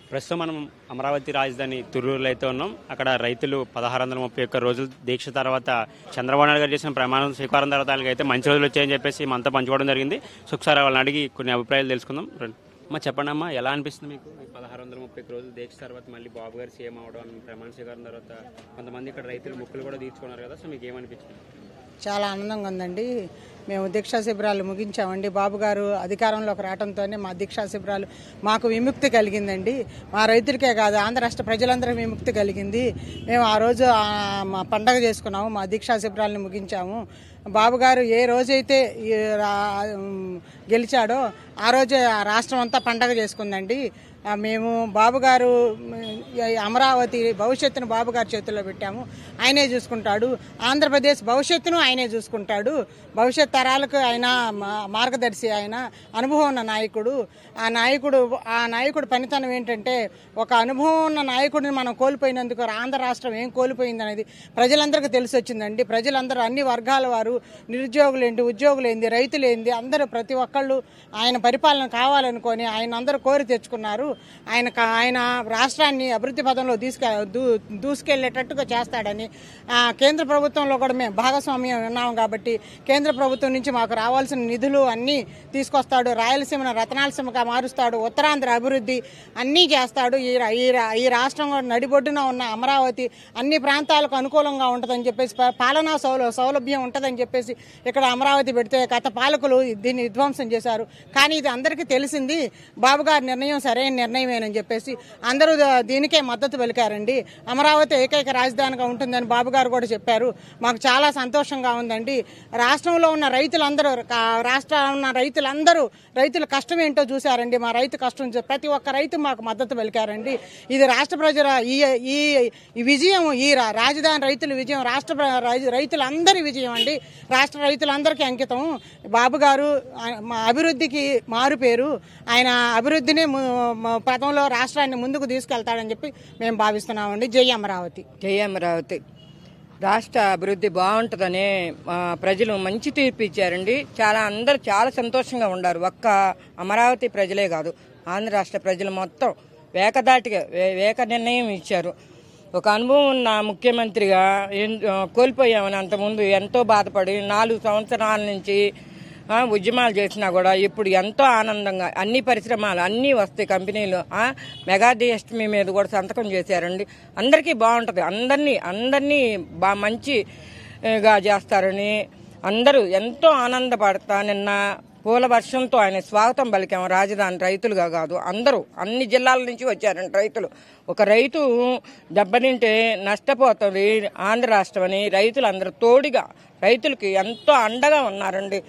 ప్రస్తుతం మనం అమరావతి రాజధాని తుర్రూరులో అయితే ఉన్నాం. అక్కడ రైతులు 1631 రోజులు దీక్ష తర్వాత చంద్రబాబు నాయుడు గారు చేసిన ప్రమాణం స్వీకారం తర్వాత వాళ్ళకైతే మంచి రోజులు వచ్చాయని చెప్పేసి మనతో పంచుకోవడం జరిగింది. ఒకసారి వాళ్ళని అడిగి కొన్ని అభిప్రాయాలు తెలుసుకుందాం. అమ్మా చెప్పండి అమ్మా, ఎలా అనిపిస్తుంది మీకు 1631 రోజులు దీక్ష తర్వాత మళ్ళీ బాబు గారు సీఎం అవడం, ప్రమాణ స్వీకారం తర్వాత కొంతమంది ఇక్కడ రైతులు ముక్కులు కూడా తీర్చుకున్నారు కదా, సో మీకు ఏమనిపించింది? చాలా ఆనందంగా ఉందండి. మేము దీక్షా శిబిరాలు ముగించామండి. బాబు గారు అధికారంలోకి రావడంతోనే మా దీక్షా శిబిరాలు మాకు విముక్తి కలిగిందండి. మా రైతులకే కాదు, ఆంధ్ర రాష్ట్ర ప్రజలందరికీ విముక్తి కలిగింది. మేము ఆ రోజు మా పండగ చేసుకున్నాము, మా దీక్షా శిబిరాలను ముగించాము. బాబు గారు ఏ రోజైతే గెలిచాడో ఆ రోజే ఆ రాష్ట్రం అంతా పండగ చేసుకుందండి. మేము బాబు గారు అమరావతి భవిష్యత్తును బాబు గారి చేతుల్లో పెట్టాము. ఆయనే చూసుకుంటాడు. ఆంధ్రప్రదేశ్ భవిష్యత్తును ఆయనే చూసుకుంటాడు. భవిష్యత్ తరాలకు ఆయన మార్గదర్శి. ఆయన అనుభవం ఉన్న నాయకుడు. ఆ నాయకుడు పనితనం ఏంటంటే, ఒక అనుభవం ఉన్న నాయకుడిని మనం కోల్పోయినందుకు ఆంధ్ర రాష్ట్రం ఏం కోల్పోయింది అనేది ప్రజలందరికీ తెలిసి వచ్చిందండి. ప్రజలందరూ అన్ని వర్గాల వారు, నిరుద్యోగులేంటి, ఉద్యోగులేంది, రైతులేంది, అందరూ ప్రతి ఒక్కళ్ళు ఆయన పరిపాలన కావాలనుకొని ఆయన అందరూ కోరి తెచ్చుకున్నారు. ఆయన రాష్ట్రాన్ని అభివృద్ధి పదంలో దూసుకెళ్లేటట్టుగా చేస్తాడని కేంద్ర ప్రభుత్వంలో కూడా మేము భాగస్వామ్యం ఉన్నాము కాబట్టి కేంద్ర ప్రభుత్వం నుంచి మాకు రావాల్సిన నిధులు అన్నీ తీసుకొస్తాడు. రాయలసీమను రతనాలసీమగా మారుస్తాడు. ఉత్తరాంధ్ర అభివృద్ధి అన్నీ చేస్తాడు. ఈ రాష్ట్రం నడిబొడ్డున ఉన్న అమరావతి అన్ని ప్రాంతాలకు అనుకూలంగా ఉంటుందని చెప్పేసి, పాలనా సౌలభ్యం ఉంటుందని చెప్పేసి ఇక్కడ అమరావతి పెడితే గత పాలకులు దీన్ని విధ్వంసం చేశారు. కానీ ఇది అందరికీ తెలిసింది. బాబు గారి నిర్ణయం సరైన నిర్ణయమేనని చెప్పేసి అందరూ దీనికే మద్దతు పలికారండి. అమరావతి ఏకైక రాజధానిగా ఉంటుందని బాబు గారు కూడా చెప్పారు. మాకు చాలా సంతోషంగా ఉందండి. రాష్ట్రంలో ఉన్న రైతుల కష్టం ఏంటో చూశారండి. మా రైతు కష్టం ప్రతి ఒక్క రైతు మాకు మద్దతు పలికారండి. ఇది రాష్ట్ర ప్రజల ఈ విజయం, ఈ రాజధాని రైతుల విజయం, రాష్ట్ర రైతులందరి విజయం అండి. రాష్ట్ర రైతులందరికీ అంకితం. బాబు గారు మా అభివృద్ధికి మారు పేరు. ఆయన అభివృద్ధిని పథంలో రాష్ట్రాన్ని ముందుకు తీసుకెళ్తాడని చెప్పి మేము భావిస్తున్నామండి. జై అమరావతి. జై అమరావతి. రాష్ట్ర అభివృద్ధి బాగుంటుందని ప్రజలు మంచి తీర్పు ఇచ్చారండి. అందరూ చాలా సంతోషంగా ఉన్నారు. ఒక్క అమరావతి ప్రజలే కాదు, ఆంధ్ర రాష్ట్ర ప్రజలు మొత్తం ఏక నిర్ణయం ఇచ్చారు. ఒక అనుభవం ఉన్న ముఖ్యమంత్రిగా కోల్పోయామని అంతకుముందు ఎంతో బాధపడి 4 సంవత్సరాల నుంచి ఉద్యమాలు చేసినా కూడా ఇప్పుడు ఎంతో ఆనందంగా అన్ని పరిశ్రమలు అన్నీ వస్తాయి, కంపెనీలు మెగా డిఎస్టీ మీద కూడా సంతకం చేశారండి. అందరికీ బాగుంటుంది. అందరినీ మంచిగా చేస్తారని అందరూ ఎంతో ఆనందపడతా నిన్న పూల వర్షంతో ఆయన స్వాగతం పలికాము. రాజధాని రైతులుగా కాదు, అందరూ అన్ని జిల్లాల నుంచి వచ్చారండి రైతులు. ఒక రైతు దెబ్బతింటే నష్టపోతుంది ఆంధ్ర రాష్ట్రం అని రైతులందరూ తోడుగా రైతులకి ఎంతో అండగా ఉన్నారండి.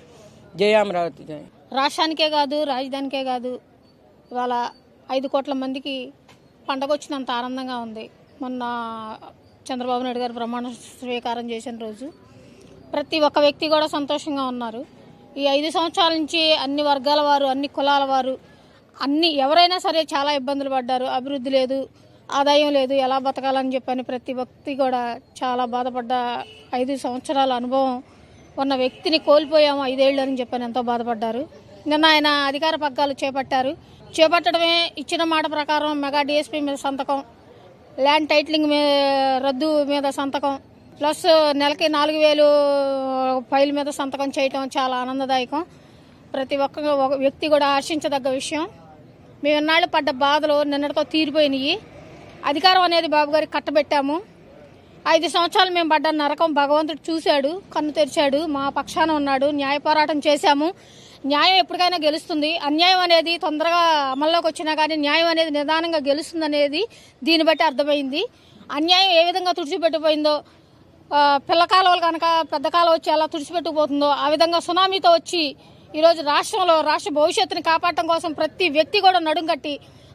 జై అమరావతి. జై. రాష్ట్రానికే కాదు, రాజధానికే కాదు, ఇవాళ 5 కోట్ల మందికి పండగ వచ్చినంత ఆనందంగా ఉంది. మొన్న చంద్రబాబు నాయుడు గారు ప్రమాణ స్వీకారం చేసిన రోజు ప్రతి ఒక్క వ్యక్తి కూడా సంతోషంగా ఉన్నారు. ఈ 5 సంవత్సరాల నుంచి అన్ని వర్గాల వారు, అన్ని కులాల వారు, ఎవరైనా సరే చాలా ఇబ్బందులు పడ్డారు. అభివృద్ధి లేదు, ఆదాయం లేదు, ఎలా బతకాలని చెప్పని ప్రతి వ్యక్తి కూడా చాలా బాధపడ్డ 5 సంవత్సరాల అనుభవం ఉన్న వ్యక్తిని కోల్పోయాము 5 ఏళ్ళు అని చెప్పని ఎంతో బాధపడ్డారు. నిన్న ఆయన అధికార పగ్గాలు చేపట్టడమే ఇచ్చిన మాట ప్రకారం మెగా డిఎస్పీ మీద సంతకం, ల్యాండ్ టైటిలింగ్ రద్దు మీద సంతకం, ప్లస్ నెలకి 4,000 ఫైల్ మీద సంతకం చేయటం చాలా ఆనందదాయకం. ప్రతి ఒక్క వ్యక్తి కూడా హర్షించదగ్గ విషయం. మేము ఇన్నాళ్ళు పడ్డ బాధలు నిన్నటితో తీరిపోయినాయి. అధికారం అనేది బాబు గారికి కట్టబెట్టాము. 5 సంవత్సరాలు మేము పడ్డ నరకం భగవంతుడు చూశాడు, కన్ను తెరిచాడు, మా పక్షాన ఉన్నాడు. న్యాయ పోరాటం చేశాము. న్యాయం ఎప్పటికైనా గెలుస్తుంది. అన్యాయం అనేది తొందరగా అమల్లోకి వచ్చినా కానీ న్యాయం అనేది నిదానంగా గెలుస్తుంది అనేది దీన్ని బట్టి అర్థమైంది. అన్యాయం ఏ విధంగా తుడిచిపెట్టిపోయిందో, పిల్ల కాలువలు కనుక పెద్ద కాలువ వచ్చి ఎలా తుడిచిపెట్టుకుపోతుందో ఆ విధంగా సునామీతో వచ్చి ఈరోజు రాష్ట్ర భవిష్యత్తుని కాపాడటం కోసం ప్రతి వ్యక్తి కూడా నడుం కట్టి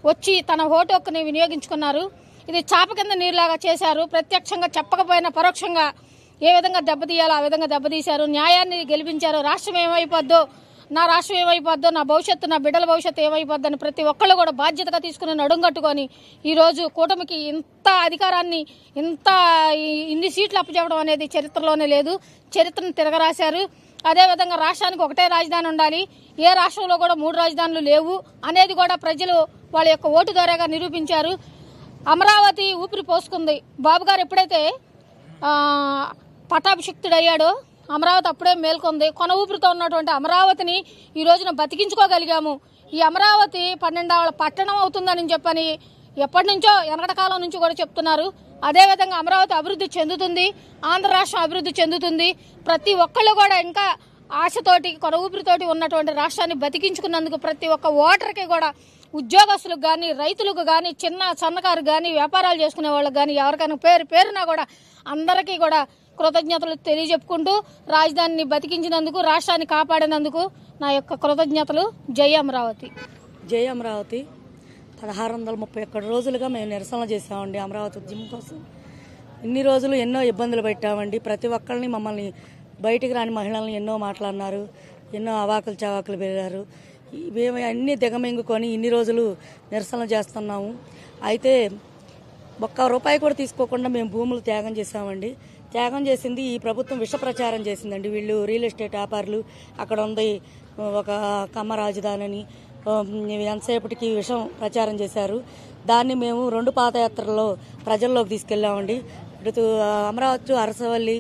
వచ్చి తన ఓటు హక్కుని వినియోగించుకున్నారు. ఇది చాప కింద నీరులాగా చేశారు. ప్రత్యక్షంగా చెప్పకపోయినా పరోక్షంగా ఏ విధంగా దెబ్బతీయాలో ఆ విధంగా దెబ్బతీశారు. న్యాయాన్ని గెలిపించారు. రాష్ట్రం ఏమైపోద్దో, నా రాష్ట్రం ఏమైపోద్దో, నా భవిష్యత్తు, నా బిడ్డల భవిష్యత్తు ఏమైపోద్దని ప్రతి ఒక్కళ్ళు కూడా బాధ్యతగా తీసుకుని నడుంగట్టుకొని ఈరోజు కూటమికి ఇంత అధికారాన్ని, ఇన్ని సీట్లు అప్పచెప్పడం అనేది చరిత్రలోనే లేదు. చరిత్రను తిరగరాశారు. అదేవిధంగా రాష్ట్రానికి ఒకటే రాజధాని ఉండాలి, ఏ రాష్ట్రంలో కూడా 3 రాజధానులు లేవు అనేది కూడా ప్రజలు వాళ్ళ యొక్క ఓటు ద్వారాగా నిరూపించారు. అమరావతి ఊపిరి పోసుకుంది. బాబు గారు ఎప్పుడైతే పట్టాభిషిక్తుడయ్యాడో అమరావతి అప్పుడే మేల్కొంది. కొన ఊపిరితో ఉన్నటువంటి అమరావతిని ఈ రోజున బతికించుకోగలిగాము. ఈ అమరావతి 12వ పట్టణం అవుతుందని చెప్పని ఎప్పటి నుంచో వెనకట కాలం నుంచి కూడా చెప్తున్నారు. అదేవిధంగా అమరావతి అభివృద్ధి చెందుతుంది, ఆంధ్ర రాష్ట్రం అభివృద్ధి చెందుతుంది. ప్రతి ఒక్కళ్ళు కూడా ఇంకా ఆశతోటి కొన ఊపిరితోటి ఉన్నటువంటి రాష్ట్రాన్ని బతికించుకున్నందుకు ప్రతి ఒక్క ఓటర్కి కూడా, ఉద్యోగస్తులకు కానీ, రైతులకు కానీ, చిన్న సన్నకారు కానీ, వ్యాపారాలు చేసుకునే వాళ్ళకి కానీ, ఎవరికైనా పేరునా కూడా అందరికీ కూడా కృతజ్ఞతలు తెలియజెప్పుకుంటూ రాజధానిని బతికించినందుకు, రాష్ట్రాన్ని కాపాడినందుకు నా యొక్క కృతజ్ఞతలు. జై అమరావతి. జై అమరావతి. 1631 రోజులుగా మేము నిరసన చేసామండి అమరావతి ఉద్యమం కోసం. ఇన్ని రోజులు ఎన్నో ఇబ్బందులు పెట్టామండి. ప్రతి ఒక్కరిని, మమ్మల్ని బయటికి రాని మహిళల్ని ఎన్నో మాట్లాడినారు, ఎన్నో అవాకులు చవాకులు వెళ్ళారు. మేము అన్నీ దిగమింగుకొని ఇన్ని రోజులు నిరసన చేస్తున్నాము. అయితే ఒక్క రూపాయి కూడా తీసుకోకుండా మేము భూములు త్యాగం చేసామండి. త్యాగం చేసింది ఈ ప్రభుత్వం విష ప్రచారం చేసిందండి. వీళ్ళు రియల్ ఎస్టేట్ వ్యాపారులు, అక్కడ ఉంది ఒక కమ్మ రాజధాని అని ఎంతసేపటికి విషం ప్రచారం చేశారు. దాన్ని మేము 2 పాదయాత్రల్లో ప్రజల్లోకి తీసుకెళ్ళామండి. ఇటు అమరావతి అరసవల్లి,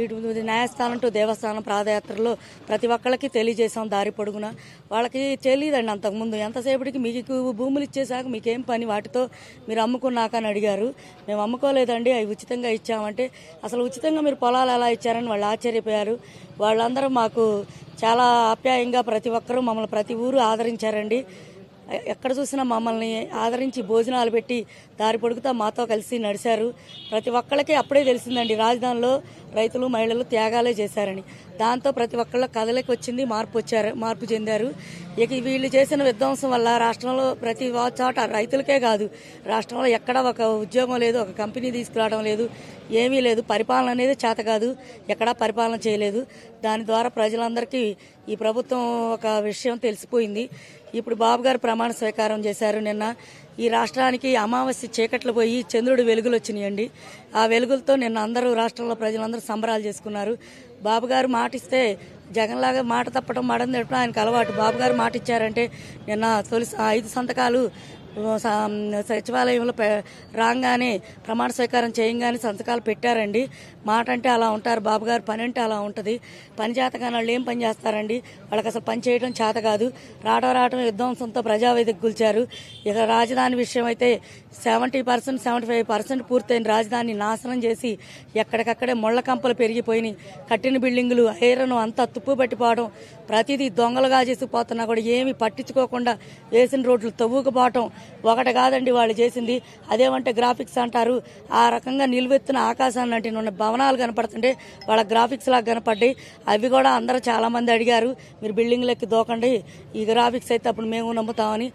ఇటు న్యాయస్థానం టు దేవస్థానం పాదయాత్రలో ప్రతి ఒక్కళ్ళకి తెలియజేసాం. దారి పొడుగున వాళ్ళకి తెలియదండి అంతకుముందు. ఎంతసేపటికి మీకు భూములు ఇచ్చేసాక మీకేం పని, వాటితో మీరు అమ్ముకున్నాక అని అడిగారు. మేము అమ్ముకోలేదండి, అవి ఉచితంగా ఇచ్చామంటే అసలు ఉచితంగా మీరు పొలాలు ఎలా ఇచ్చారని వాళ్ళు ఆశ్చర్యపోయారు. వాళ్ళందరూ మాకు చాలా ఆప్యాయంగా ప్రతి ఒక్కరూ మమ్మల్ని ప్రతి ఊరు ఆదరించారండి. ఎక్కడ చూసినా మమ్మల్ని ఆదరించి భోజనాలు పెట్టి దారి పొడుగుతా మాతో కలిసి నడిచారు. ప్రతి ఒక్కళ్ళకి అప్పుడే తెలిసిందండి రాజధానిలో రైతులు మహిళలు త్యాగాలే చేశారని. దాంతో ప్రతి ఒక్కళ్ళ కథలకి వచ్చింది, మార్పు చెందారు. ఇక వీళ్ళు చేసిన విధ్వంసం వల్ల రాష్ట్రంలో ప్రతి చోట రైతులకే కాదు, రాష్ట్రంలో ఎక్కడ ఒక ఉద్యోగం లేదు, ఒక కంపెనీ తీసుకురావడం లేదు, ఏమీ లేదు. పరిపాలన అనేది చేత కాదు, ఎక్కడా పరిపాలన చేయలేదు. దాని ద్వారా ప్రజలందరికీ ఈ ప్రభుత్వం ఒక విషయం తెలిసిపోయింది. ఇప్పుడు బాబు గారు ప్రమాణ స్వీకారం చేశారు నిన్న. ఈ రాష్ట్రానికి అమావాస్య చీకట్లు పోయి చంద్రుడు వెలుగులు వచ్చినాయండి. ఆ వెలుగులతో నిన్న అందరూ రాష్ట్రంలో ప్రజలందరూ సంబరాలు చేసుకున్నారు. బాబు గారు మాటిస్తే జగన్లాగా మాట తప్పడం, మడం తిప్పడం ఆయనకు అలవాటు. బాబు గారు మాట ఇచ్చారంటే నిన్న తొలి 5 సంతకాలు సచివాలయంలో రాగానే ప్రమాణ స్వీకారం చేయంగానే సంతకాలు పెట్టారండి. మాట అంటే అలా ఉంటారు బాబు గారు, పని అంటే అలా ఉంటుంది. పని చేత కానీ వాళ్ళు ఏం పని చేస్తారండి, వాళ్ళకి అసలు పని చేయడం చేత కాదు. రావడం విధ్వంసంతో ప్రజావేదిక కూల్చారు. ఇక రాజధాని విషయం అయితే 70%, 75% పూర్తయిన రాజధానిని నాశనం చేసి ఎక్కడికక్కడే ముళ్ల కంపలు పెరిగిపోయినాయి. కట్టిన బిల్డింగులు, ఐరన్ అంతా తుప్పు పట్టిపోవడం, ప్రతిదీ దొంగలుగా చేసిపోతున్నా కూడా ఏమీ పట్టించుకోకుండా వేసిన రోడ్లు తవ్వుకుపోవటం ఒకటి కాదండి వాళ్ళు చేసింది. అదేమంటే గ్రాఫిక్స్ అంటారు. ఆ రకంగా నిలువెత్తున ఆకాశాన్ని అంటే ఉన్న భవనాలు కనపడుతుంటే వాళ్ళ గ్రాఫిక్స్ లాగా కనపడ్డాయి. అవి కూడా అందరూ చాలా మంది అడిగారు, మీరు బిల్డింగ్లెక్కి దూకండి, ఈ గ్రాఫిక్స్ అయితే అప్పుడు మేము నమ్ముతామని.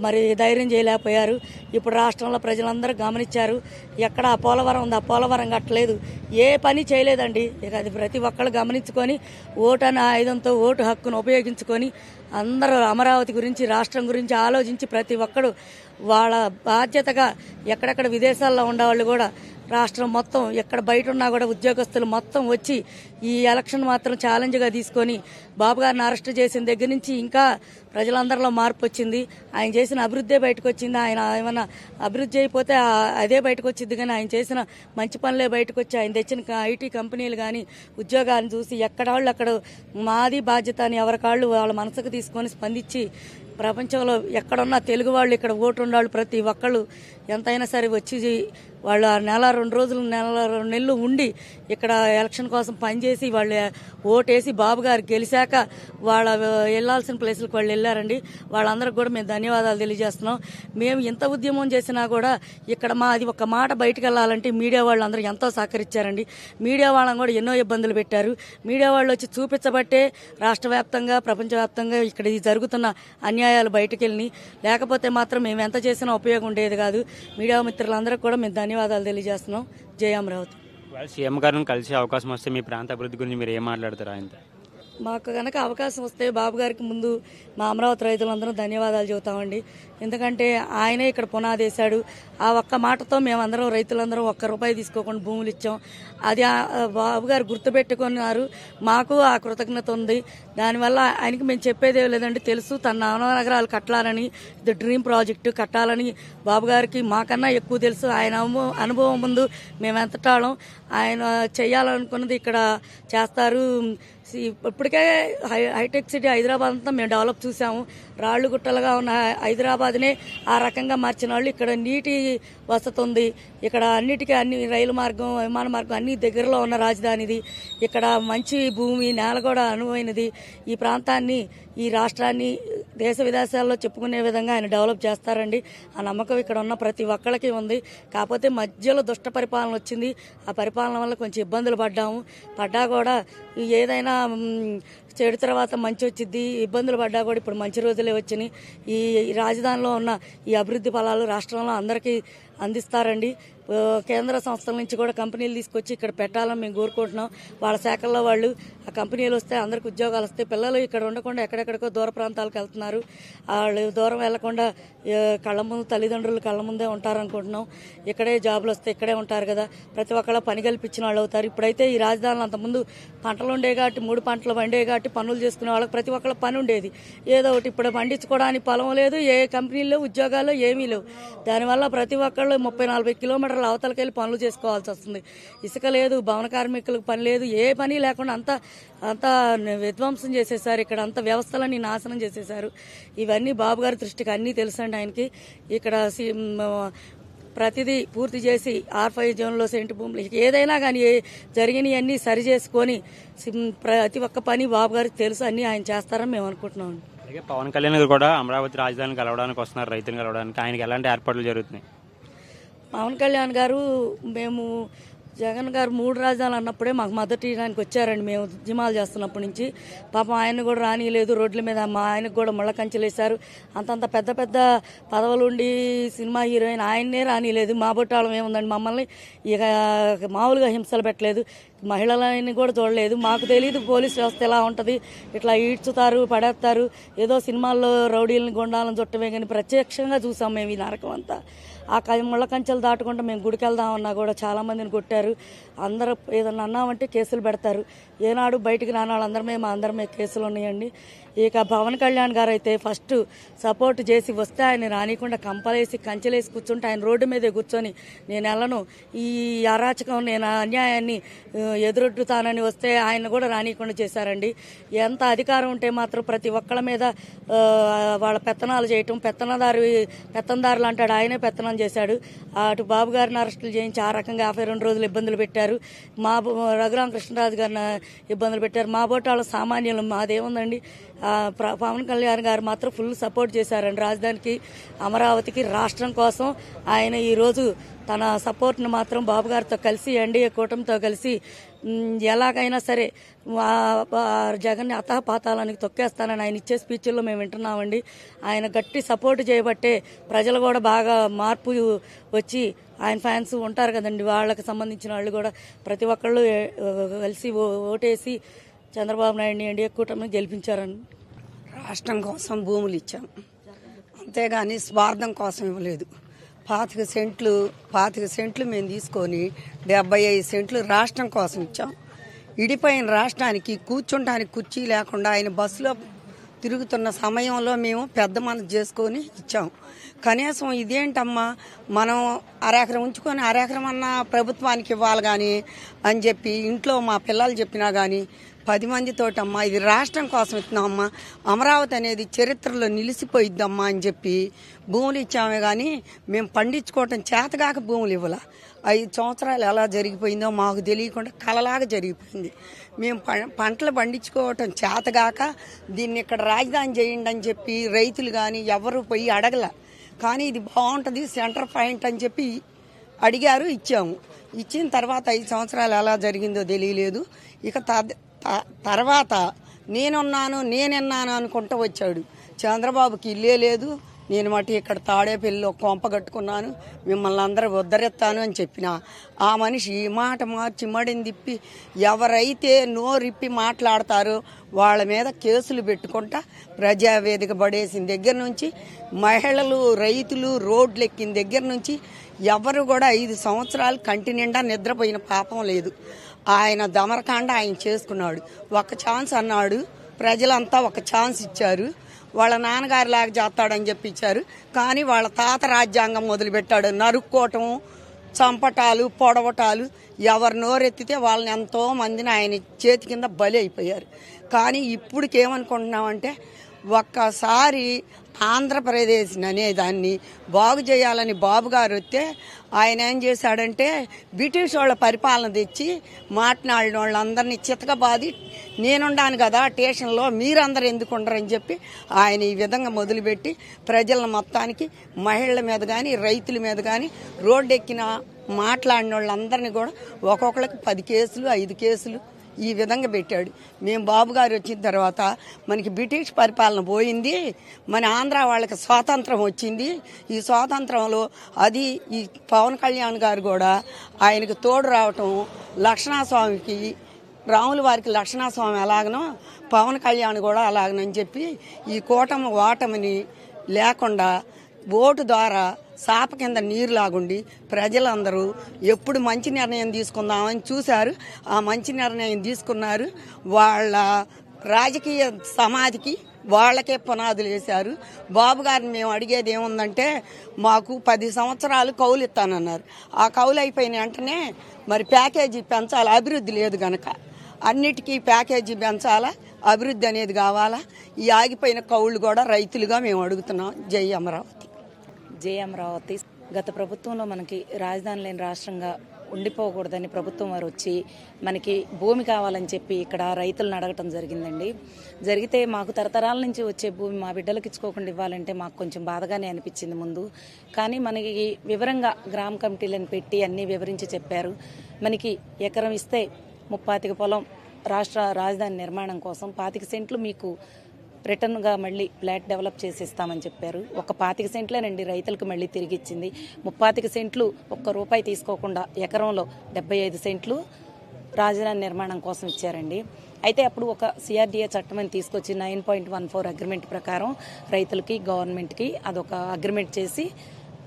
మరి ధైర్యం చేయలేకపోయారు. ఇప్పుడు రాష్ట్రంలో ప్రజలందరూ గమనించారు. ఎక్కడ పోలవరం ఉంది, ఆ పోలవరం కట్టలేదు, ఏ పని చేయలేదండి. ఇక అది ప్రతి ఒక్కళ్ళు గమనించుకొని ఓటు అనే ఆయుధంతో ఓటు హక్కును ఉపయోగించుకొని అందరూ అమరావతి గురించి, రాష్ట్రం గురించి ఆలోచించి ప్రతి ఒక్కడు వాళ్ళ బాధ్యతగా ఎక్కడెక్కడ విదేశాల్లో ఉండేవాళ్ళు కూడా రాష్ట్రం మొత్తం ఎక్కడ బయట ఉన్నా కూడా ఉద్యోగస్తులు మొత్తం వచ్చి ఈ ఎలక్షన్ మాత్రం ఛాలెంజ్గా తీసుకొని బాబు గారిని అరెస్ట్ చేసిన దగ్గర నుంచి ఇంకా ప్రజలందరిలో మార్పు వచ్చింది. ఆయన చేసిన అభివృద్ధే బయటకు వచ్చింది. ఆయన ఏమన్నా అభివృద్ధి అయిపోతే అదే బయటకు వచ్చింది, కానీ ఆయన చేసిన మంచి పనులే బయటకు వచ్చి ఆయన తెచ్చిన ఐటీ కంపెనీలు కానీ ఉద్యోగాన్ని చూసి ఎక్కడాళ్ళు అక్కడ మాది బాధ్యత అని ఎవరికాళ్ళు వాళ్ళ మనసుకు తీసుకొని స్పందించి ప్రపంచంలో ఎక్కడున్నా తెలుగు వాళ్ళు ఇక్కడ ఓటు ఉండాళ్ళు ప్రతి ఒక్కళ్ళు ఎంతైనా సరే వచ్చి వాళ్ళు నెల 2 నెలలు ఉండి ఇక్కడ ఎలక్షన్ కోసం పనిచేసి వాళ్ళు ఓటేసి బాబు గారు గెలిచాక వాళ్ళ వెళ్లాల్సిన ప్లేసులకు వాళ్ళు వెళ్ళారండి. వాళ్ళందరికీ కూడా మేము ధన్యవాదాలు తెలియజేస్తున్నాం. మేము ఇంత ఉద్యమం చేసినా కూడా ఇక్కడ మాది ఒక మాట బయటకు వెళ్ళాలంటే మీడియా వాళ్ళు అందరూ ఎంతో సహకరించారండి. మీడియా వాళ్ళని కూడా ఎన్నో ఇబ్బందులు పెట్టారు. మీడియా వాళ్ళు వచ్చి చూపించబట్టే రాష్ట్ర వ్యాప్తంగా, ప్రపంచవ్యాప్తంగా ఇక్కడ జరుగుతున్న అన్యాయాలు బయటకు వెళ్ళినాయి. లేకపోతే మాత్రం మేము ఎంత చేసినా ఉపయోగం ఉండేది కాదు. మీడియా మిత్రులందరికీ కూడా మేము ధన్యవాదాలు తెలియజేస్తున్నాం. జై అమరావతి. సీఎం గారిని కలిసే అవకాశం వస్తే మీ ప్రాంత అభివృద్ధి గురించి మీరు ఏం మాట్లాడతారు ఆయనతో? మాకు కనుక అవకాశం వస్తే బాబు గారికి ముందు మా అమరావతి రైతులందరం ధన్యవాదాలు చెబుతామండి. ఎందుకంటే ఆయనే ఇక్కడ పునాది వేశాడు. ఆ ఒక్క మాటతో మేమందరం రైతులందరం ₹1 తీసుకోకుండా భూములు ఇచ్చాం. అది బాబు గారు గుర్తుపెట్టుకున్నారు. మాకు ఆ కృతజ్ఞత ఉంది. దానివల్ల ఆయనకి మేము చెప్పేదే లేదండి, తెలుసు తన నవనగరాలు కట్టాలని, ఇది డ్రీమ్ ప్రాజెక్టు కట్టాలని బాబు గారికి మాకన్నా ఎక్కువ తెలుసు. ఆయన అనుభవం ముందు మేము ఎంతటాళం. ఆయన చేయాలనుకున్నది ఇక్కడ చేస్తారు. ఇప్పటికే హైటెక్ సిటీ హైదరాబాద్ అంతా మేము డెవలప్ చూసాము. రాళ్లు గుట్టలుగా ఉన్న హైదరాబాద్నే ఆ రకంగా మార్చిన వాళ్ళు. ఇక్కడ నీటి వసతి ఉంది, ఇక్కడ అన్నిటికీ అన్ని రైలు మార్గం, విమాన మార్గం అన్ని దగ్గరలో ఉన్న రాజధానిది. ఇక్కడ మంచి భూమి, నేల కూడా అనువైనది. ఈ ప్రాంతాన్ని, ఈ రాష్ట్రాన్ని దేశ విదేశాల్లో చెప్పుకునే విధంగా ఆయన డెవలప్ చేస్తారండి. ఆ నమ్మకం ఇక్కడ ఉన్న ప్రతి ఒక్కళ్ళకి ఉంది. కాకపోతే మధ్యలో దుష్ట పరిపాలన వచ్చింది. ఆ పరిపాలన వల్ల కొంచెం ఇబ్బందులు పడ్డా కూడా ఏదైనా చెడు తర్వాత మంచి వచ్చింది. ఇబ్బందులు పడ్డా కూడా ఇప్పుడు మంచి రోజులే వచ్చినాయి. ఈ రాజధానిలో ఉన్న ఈ అభివృద్ధి ఫలాలు రాష్ట్రంలో అందరికీ అందిస్తారండి. కేంద్ర సంస్థల నుంచి కూడా కంపెనీలు తీసుకొచ్చి ఇక్కడ పెట్టాలని మేము కోరుకుంటున్నాం. వాళ్ళ శాఖల్లో వాళ్ళు ఆ కంపెనీలు వస్తే అందరికి ఉద్యోగాలు వస్తాయి. పిల్లలు ఇక్కడ ఉండకుండా ఎక్కడెక్కడికో దూర ప్రాంతాలకు వెళ్తున్నారు. వాళ్ళు దూరం వెళ్లకుండా తల్లిదండ్రులు కళ్ళ ముందే ఉంటారనుకుంటున్నాం. ఇక్కడే జాబులు వస్తే ఇక్కడే ఉంటారు కదా, ప్రతి ఒక్కళ్ళ పని కల్పించిన వాళ్ళు అవుతారు. ఇప్పుడైతే ఈ రాజధానిలో అంతకుముందు పంటలు ఉండే కాబట్టి 3 పంటలు పండే కాబట్టి పనులు చేసుకునే వాళ్ళకి ప్రతి ఒక్కళ్ళ పని ఉండేది. ఏదో ఒకటి ఇప్పుడు పండించుకోవడానికి పొలం లేదు, ఏ కంపెనీల్లో ఉద్యోగాలు ఏమీ లేవు. దానివల్ల ప్రతి ఒక్కళ్ళు 30-40 కిలోమీటర్ల అవతలకి వెళ్ళి పనులు చేసుకోవాల్సి వస్తుంది. ఇసుక లేదు, భవన కార్మికులకు పని లేదు, ఏ పని లేకుండా అంతా విధ్వంసం చేసేసారు. ఇక్కడ అంత వ్యవస్థలని నాశనం చేసేసారు. ఇవన్నీ బాబు గారి దృష్టికి అన్నీ తెలుసండి ఆయనకి. ఇక్కడ ప్రతిదీ పూర్తి చేసి R5 జోన్లో సెంటు భూములు ఏదైనా కానీ జరిగినవన్నీ సరి చేసుకొని ప్రతి ఒక్క పని బాబు గారికి తెలుసు, అన్నీ ఆయన చేస్తారని మేము అనుకుంటున్నాం. అలాగే పవన్ కళ్యాణ్ గారు కూడా అమరావతి రాజధాని కలవడానికి వస్తున్నారు, రైతులను కలవడానికి. ఆయనకి ఎలాంటి ఏర్పాట్లు జరుగుతున్నాయి? పవన్ కళ్యాణ్ గారు, మేము జగన్ గారు 3 రాజధానులు అన్నప్పుడే మాకు మద్దతు ఇవ్వడానికి వచ్చారండి. మేము ఉద్యమాలు చేస్తున్నప్పటి నుంచి పాపం ఆయన కూడా రానియలేదు. రోడ్ల మీద మా ఆయనకు కూడా ముళ్ళ కంచెలు వేశారు. అంతంత పెద్ద పదవులుండి సినిమా హీరోయిన్ ఆయన్నే రానియలేదు. మా బొట్టాళం ఏముందండి, మమ్మల్ని ఇక మామూలుగా హింసలు పెట్టలేదు. మహిళలని కూడా చూడలేదు. మాకు తెలియదు పోలీస్ వ్యవస్థ ఎలా ఉంటుంది, ఇట్లా ఈడ్చుతారు, పడేస్తారు. ఏదో సినిమాల్లో రౌడీలను గుండాలను చుట్టమే కానీ ప్రత్యక్షంగా చూసాం మేము ఈ నరకం అంతా. ఆ ముళ్ళ కంచెలు దాటుకుంటూ మేము గుడికి వెళ్దామన్నా కూడా చాలా మందిని కొట్టారు. అందరూ ఏదన్నా అన్నామంటే కేసులు పెడతారు. ఏనాడు బయటికి రాని వాళ్ళందరి మా అందరి మీద కేసులు ఉన్నాయండి. ఇక పవన్ కళ్యాణ్ గారు అయితే ఫస్ట్ సపోర్ట్ చేసి వస్తే ఆయన రానికుండా కంపలేసి కంచెలేసి కూర్చుంటే ఆయన రోడ్డు మీదే కూర్చొని నేను వెళ్ళను, ఈ అరాచకం, నేను అన్యాయాన్ని ఎదురొడ్డుతానని వస్తే ఆయన కూడా రానికుండా చేశారండి. ఎంత అధికారం ఉంటే మాత్రం ప్రతి ఒక్కళ్ళ మీద వాళ్ళ పెత్తనాలు చేయటం, పెత్తందారులు అంటాడు, ఆయనే పెత్తనం చేశాడు. అటు బాబు గారిని అరెస్టులు చేయించి ఆ రకంగా 52 రోజులు ఇబ్బందులు పెట్టారు. మా రఘురామకృష్ణరాజు గారిని ఇబ్బందులు పెట్టారు. మా బోటాళ్ళ సామాన్యులు, మాదేముందండి. పవన్ కళ్యాణ్ గారు మాత్రం ఫుల్ సపోర్ట్ చేశారండి రాజధానికి, అమరావతికి, రాష్ట్రం కోసం. ఆయన ఈరోజు తన సపోర్ట్ను మాత్రం బాబు గారితో కలిసి, ఎన్డీఏ కూటమితో కలిసి ఎలాగైనా సరే జగన్ని అతహపాతాలని తొక్కేస్తానని ఆయన ఇచ్చే స్పీచ్ల్లో మేము వింటున్నామండి. ఆయన గట్టి సపోర్ట్ చేయబట్టే ప్రజలు కూడా బాగా మార్పు వచ్చి, ఆయన ఫ్యాన్స్ ఉంటారు కదండి, వాళ్ళకి సంబంధించిన వాళ్ళు కూడా ప్రతి ఒక్కళ్ళు కలిసి ఓటేసి చంద్రబాబు నాయుడిని ఎన్డీఏ కూటమిని గెలిపించారని. రాష్ట్రం కోసం భూములు ఇచ్చాం, అంతేగాని స్వార్థం కోసం ఇవ్వలేదు. 25 సెంట్లు మేము తీసుకొని 75 సెంట్లు రాష్ట్రం కోసం ఇచ్చాం. ఇడిపోయిన రాష్ట్రానికి కూర్చుంటానికి కుర్చీ లేకుండా ఆయన బస్సులో తిరుగుతున్న సమయంలో మేము పెద్ద మనసు చేసుకొని ఇచ్చాం. కనీసం ఇదేంటమ్మా, మనం అరెకరం ఉంచుకొని అరెకరం అన్న ప్రభుత్వానికి ఇవ్వాలి కానీ అని చెప్పి ఇంట్లో మా పిల్లలు చెప్పినా కానీ 10 మందితోటమ్మా ఇది రాష్ట్రం కోసం ఇస్తున్నామమ్మా, అమరావతి అనేది చరిత్రలో నిలిచిపోయిద్దమ్మా అని చెప్పి భూములు ఇచ్చామే కానీ మేము పండించుకోవటం చేతగాక భూములు ఇవ్వాల. 5 సంవత్సరాలు ఎలా జరిగిపోయిందో మాకు తెలియకుండా కలలాగా జరిగిపోయింది. మేము పంటలు పండించుకోవటం చేతగాక దీన్ని ఇక్కడ రాజధాని చేయండి అని చెప్పి రైతులు కానీ ఎవరు పోయి అడగల. కానీ ఇది బాగుంటుంది, సెంటర్ పాయింట్ అని చెప్పి అడిగారు, ఇచ్చాము. ఇచ్చిన తర్వాత 5 సంవత్సరాలు ఎలా జరిగిందో తెలియలేదు. ఇక తర్వాత నేనున్నాను అనుకుంటూ వచ్చాడు. చంద్రబాబుకి ఇల్లే లేదు, నేను మటు ఇక్కడ తాడేపల్లిలో కొంప కట్టుకున్నాను, మిమ్మల్ని అందరూ ఉద్ధరిస్తాను అని చెప్పిన ఆ మనిషి మాట మార్చి మడిని తిప్పి ఎవరైతే నోరిప్పి మాట్లాడతారో వాళ్ళ మీద కేసులు పెట్టుకుంటా ప్రజావేదిక పడేసిన దగ్గర నుంచి మహిళలు రైతులు రోడ్లు ఎక్కిన దగ్గర నుంచి ఎవరు కూడా 5 సంవత్సరాలు కంటి నిండా నిద్రపోయిన పాపం లేదు. ఆయన దమరకాండ ఆయన చేసుకున్నాడు. ఒక ఛాన్స్ అన్నాడు, ప్రజలంతా ఒక ఛాన్స్ ఇచ్చారు. వాళ్ళ నాన్నగారి లాగా చేస్తాడని చెప్పి ఇచ్చారు. కానీ వాళ్ళ తాత రాజ్యాంగం మొదలుపెట్టాడు. నరుక్కోవటం, చంపటాలు, పొడవటాలు, ఎవరు నోరెత్తితే వాళ్ళని ఎంతో మందిని ఆయన చేతి కింద బలి అయిపోయారు. కానీ ఇప్పటికేమనుకుంటున్నామంటే ఒక్కసారి ఆంధ్రప్రదేశ్ అనేదాన్ని బాగు చేయాలని బాబు గారు వస్తే ఆయన ఏం చేశాడంటే బ్రిటిష్ వాళ్ళ పరిపాలన తెచ్చి మాట్లాడిన వాళ్ళందరినీ చితకబాది నేనుండాను కదా స్టేషన్లో, మీరందరూ ఎందుకు ఉండరని చెప్పి ఆయన ఈ విధంగా మొదలుపెట్టి ప్రజలను మొత్తానికి మహిళల మీద కానీ రైతుల మీద కానీ రోడ్డు ఎక్కిన మాట్లాడిన వాళ్ళందరినీ కూడా ఒక్కొక్కరికి 10 కేసులు 5 కేసులు ఈ విధంగా పెట్టాడు. మేము బాబు గారు వచ్చిన తర్వాత మనకి బ్రిటిష్ పరిపాలన పోయింది, మన ఆంధ్ర వాళ్ళకి స్వాతంత్రం వచ్చింది. ఈ స్వాతంత్రంలో అది ఈ పవన్ కళ్యాణ్ గారు కూడా ఆయనకు తోడు రావటం, లక్ష్మణస్వామికి రాముల వారికి లక్ష్మణస్వామి ఎలాగనో పవన్ కళ్యాణ్ కూడా అలాగనని చెప్పి ఈ కూటమి ఓటమిని లేకుండా ఓటు ద్వారా సాప కింద నీరు లాగుండి ప్రజలందరూ ఎప్పుడు మంచి నిర్ణయం తీసుకుందామని చూశారు. ఆ మంచి నిర్ణయం తీసుకున్నారు. వాళ్ళ రాజకీయ సమాధికి వాళ్ళకే పునాదులు వేశారు. బాబు గారిని మేము అడిగేది ఏముందంటే మాకు 10 సంవత్సరాలు కౌలు ఇస్తానన్నారు. ఆ కౌలు అయిపోయిన వెంటనే మరి ప్యాకేజీ పెంచాలి, అభివృద్ధి లేదు గనక అన్నిటికీ ప్యాకేజీ పెంచాలా, అభివృద్ధి అనేది కావాలా. ఈ ఆగిపోయిన కౌళ్ళు కూడా రైతులుగా మేము అడుగుతున్నాం. జై అమరావతి. జై అమరావతి. గత ప్రభుత్వంలో మనకి రాజధాని లేని రాష్ట్రంగా ఉండిపోకూడదని ప్రభుత్వం వారు వచ్చి మనకి భూమి కావాలని చెప్పి ఇక్కడ రైతులను అడగటం జరిగిందండి. జరిగితే మాకు తరతరాల నుంచి వచ్చే భూమి మా బిడ్డలకు ఇచ్చుకోకుండా ఇవ్వాలంటే మాకు కొంచెం బాధగానే అనిపించింది ముందు. కానీ మనకి వివరంగా గ్రామ కమిటీలను పెట్టి అన్నీ వివరించి చెప్పారు. మనకి ఎకరం ఇస్తే 35 పొలం రాజధాని నిర్మాణం కోసం 25 సెంట్లు మీకు రిటర్న్గా మళ్ళీ ఫ్లాట్ డెవలప్ చేసి ఇస్తామని చెప్పారు. ఒక 25 సెంట్లేనండి రైతులకు మళ్ళీ తిరిగి ఇచ్చింది. 35 సెంట్లు ₹1 తీసుకోకుండా ఎకరంలో 75 సెంట్లు రాజధాని నిర్మాణం కోసం ఇచ్చారండి. అయితే అప్పుడు ఒక CRDA చట్టం అని తీసుకొచ్చి 9.14 అగ్రిమెంట్ ప్రకారం రైతులకి గవర్నమెంట్కి అదొక అగ్రిమెంట్ చేసి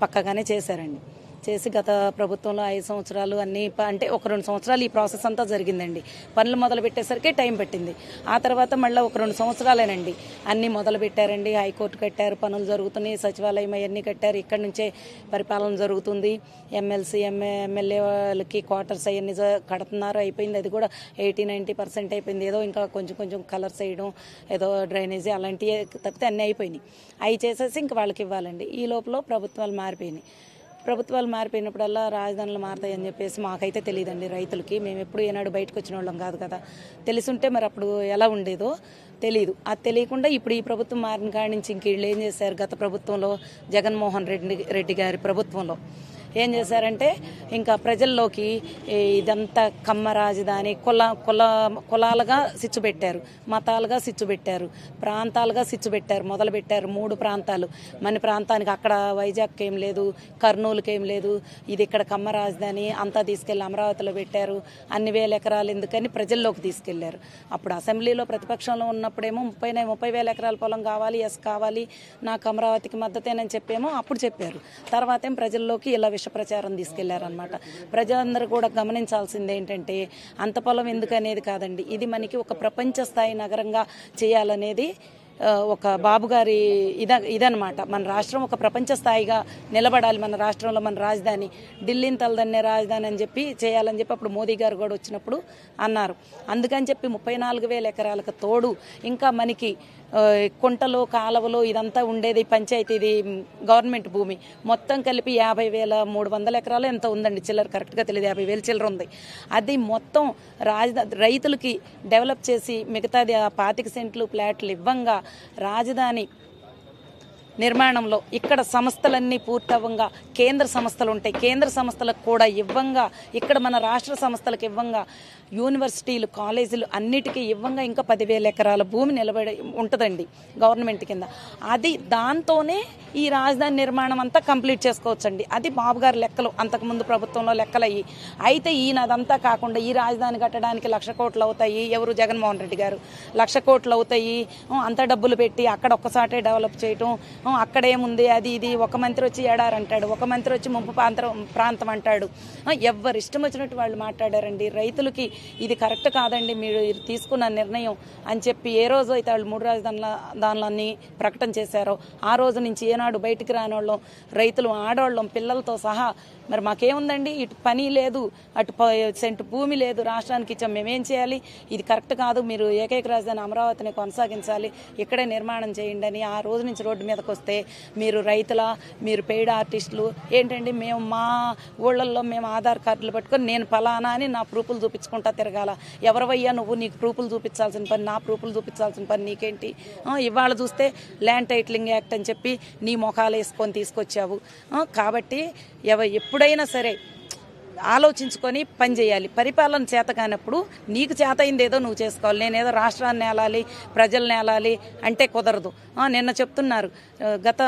పక్కగానే చేశారండి. చేసి గత ప్రభుత్వంలో 5 సంవత్సరాలు అన్ని అంటే ఒక 2 సంవత్సరాలు ఈ ప్రాసెస్ అంతా జరిగిందండి. పనులు మొదలు పెట్టేసరికి టైం పట్టింది. ఆ తర్వాత మళ్ళీ ఒక 2 సంవత్సరాలేనండి అన్నీ మొదలు పెట్టారండి. హైకోర్టు కట్టారు, పనులు జరుగుతున్నాయి, సచివాలయం అవన్నీ కట్టారు. ఇక్కడ నుంచే పరిపాలన జరుగుతుంది. ఎమ్మెల్సీ ఎమ్మెల్యేలకి క్వార్టర్స్ అవన్నీ కడుతున్నారు. అయిపోయింది, అది కూడా 80-90% అయిపోయింది. ఏదో ఇంకా కొంచెం కలర్స్ వేయడం, ఏదో డ్రైనేజీ అలాంటివి తప్పితే అన్నీ అయిపోయినాయి. అవి చేసేసి ఇంక వాళ్ళకి ఇవ్వాలండి. ఈ లోపల ప్రభుత్వాలు మారిపోయినప్పుడల్లా రాజధానులు మారుతాయని చెప్పేసి మాకైతే తెలియదండి. రైతులకి మేము ఎప్పుడు ఏనాడు బయటకు వచ్చిన వాళ్ళం కాదు కదా. తెలుసుంటే మరి అప్పుడు ఎలా ఉండేదో తెలియదు. అది తెలియకుండా ఇప్పుడు ఈ ప్రభుత్వం మారిన కాడి నుంచి ఇంక వీళ్ళు ఏం చేశారు, గత ప్రభుత్వంలో జగన్మోహన్ రెడ్డి గారి ప్రభుత్వంలో ఏం చేశారంటే ఇంకా ప్రజల్లోకి ఇదంతా కమ్మ రాజధాని కులాలుగా సిచ్చు పెట్టారు, మతాలుగా సిచ్చు పెట్టారు, ప్రాంతాలుగా సిచ్చు పెట్టారు, మొదలు పెట్టారు. 3 ప్రాంతాలు. మన ప్రాంతానికి అక్కడ వైజాగ్కి ఏం లేదు, కర్నూలుకి ఏం లేదు, ఇది ఇక్కడ కమ్మ రాజధాని అంతా తీసుకెళ్ళి అమరావతిలో పెట్టారు. అన్ని వేల ఎకరాలు ఎందుకని ప్రజల్లోకి తీసుకెళ్లారు. అప్పుడు అసెంబ్లీలో ప్రతిపక్షంలో ఉన్నప్పుడేమో 30,000 ఎకరాల పొలం కావాలి, కావాలి, నాకు అమరావతికి మద్దతేనని చెప్పేమో అప్పుడు చెప్పారు. తర్వాత ఏం ప్రజల్లోకి ఇలా ప్రచారం తీసుకెళ్లారనమాట. ప్రజలందరూ కూడా గమనించాల్సింది ఏంటంటే అంత పొలం ఎందుకనేది కాదండి, ఇది మనకి ఒక ప్రపంచ స్థాయి నగరంగా చేయాలనేది ఒక బాబు గారి ఇదనమాట. మన రాష్ట్రం ఒక ప్రపంచ స్థాయిగా నిలబడాలి, మన రాష్ట్రంలో మన రాజధాని ఢిల్లీని తలదన్నే రాజధాని అని చెప్పి చేయాలని చెప్పి అప్పుడు మోదీ గారు కూడా వచ్చినప్పుడు అన్నారు. అందుకని చెప్పి 34,000 ఎకరాలకు తోడు ఇంకా మనకి కుంటలు కాలువలు ఇదంతా ఉండేది పంచాయతీది గవర్నమెంట్ భూమి మొత్తం కలిపి 50,300 ఎకరాలు ఎంత ఉందండి, చిల్లర కరెక్ట్గా తెలియదు, 50,000 చిల్లర ఉంది. అది మొత్తం రైతులకి డెవలప్ చేసి మిగతాది 25 సెంట్లు ఫ్లాట్లు ఇవ్వంగా రాజధాని నిర్మాణంలో ఇక్కడ సంస్థలన్నీ పూర్తవ్వంగా కేంద్ర సంస్థలు ఉంటాయి, కేంద్ర సంస్థలకు కూడా ఇవ్వంగా, ఇక్కడ మన రాష్ట్ర సంస్థలకు ఇవ్వంగా, యూనివర్సిటీలు కాలేజీలు అన్నిటికీ ఇవ్వంగా ఇంకా 10,000 ఎకరాల భూమి నిలబడి ఉంటుందండి గవర్నమెంట్ కింద. అది దాంతోనే ఈ రాజధాని నిర్మాణం అంతా కంప్లీట్ చేసుకోవచ్చండి. అది బాబు గారి లెక్కలు, అంతకుముందు ప్రభుత్వంలో లెక్కలయ్యి. అయితే ఈయన అదంతా కాకుండా ఈ రాజధాని కట్టడానికి 1,00,000 కోట్లు అవుతాయి, ఎవరు జగన్మోహన్ రెడ్డి గారు 1,00,000 కోట్లు అవుతాయి, అంత డబ్బులు పెట్టి అక్కడ ఒక్కసాటే డెవలప్ చేయటం, అక్కడేముంది అది ఇది, ఒక మంత్రి వచ్చి ఎడారి అంటాడు, ఒక మంత్రి వచ్చి ముంపు ప్రాంతం అంటాడు, ఎవరు ఇష్టం వచ్చినట్టు వాళ్ళు మాట్లాడారండి. రైతులకి ఇది కరెక్ట్ కాదండి మీరు తీసుకున్న నిర్ణయం అని చెప్పి ఏ రోజు అయితే వాళ్ళు 3 రాజధానులన్నీ ప్రకటన చేశారో ఆ రోజు నుంచి ఏనాడు బయటికి రానివాళ్ళం, రైతులు ఆడవాళ్ళం పిల్లలతో సహా. మరి మాకేముందండి, ఇటు పని లేదు, అటు సెంటు భూమి లేదు, రాష్ట్రానికి ఇచ్చాం, మేమేం చేయాలి? ఇది కరెక్ట్ కాదు, మీరు ఏకైక రాజధాని అమరావతిని కొనసాగించాలి, ఇక్కడే నిర్మాణం చేయండి అని ఆ రోజు నుంచి రోడ్డు మీదకి వస్తే మీరు మీరు పెయిడ్ ఆర్టిస్టులు ఏంటండి, మేము మా ఊళ్ళల్లో మేము ఆధార్ కార్డులు పట్టుకొని నేను ఫలానా అని నా ప్రూఫ్లు చూపించుకుంటా తిరగాల? ఎవరివయ్యా నువ్వు? నీకు ప్రూఫ్లు చూపించాల్సిన పని, నా ప్రూఫ్లు చూపించాల్సిన పని నీకేంటి? ఇవాళ చూస్తే ల్యాండ్ టైటిలింగ్ యాక్ట్ అని చెప్పి నీ మొఖాలు వేసుకొని తీసుకొచ్చావు. కాబట్టి ఎప్పుడైనా సరే ఆలోచించుకొని పనిచేయాలి. పరిపాలన చేత కానప్పుడు నీకు చేత అయిందేదో నువ్వు చేసుకోవాలి. నేనేదో రాష్ట్రాన్ని ఏలాలి, ప్రజల్ని ఏలాలి అంటే కుదరదు. నిన్న చెప్తున్నారు గత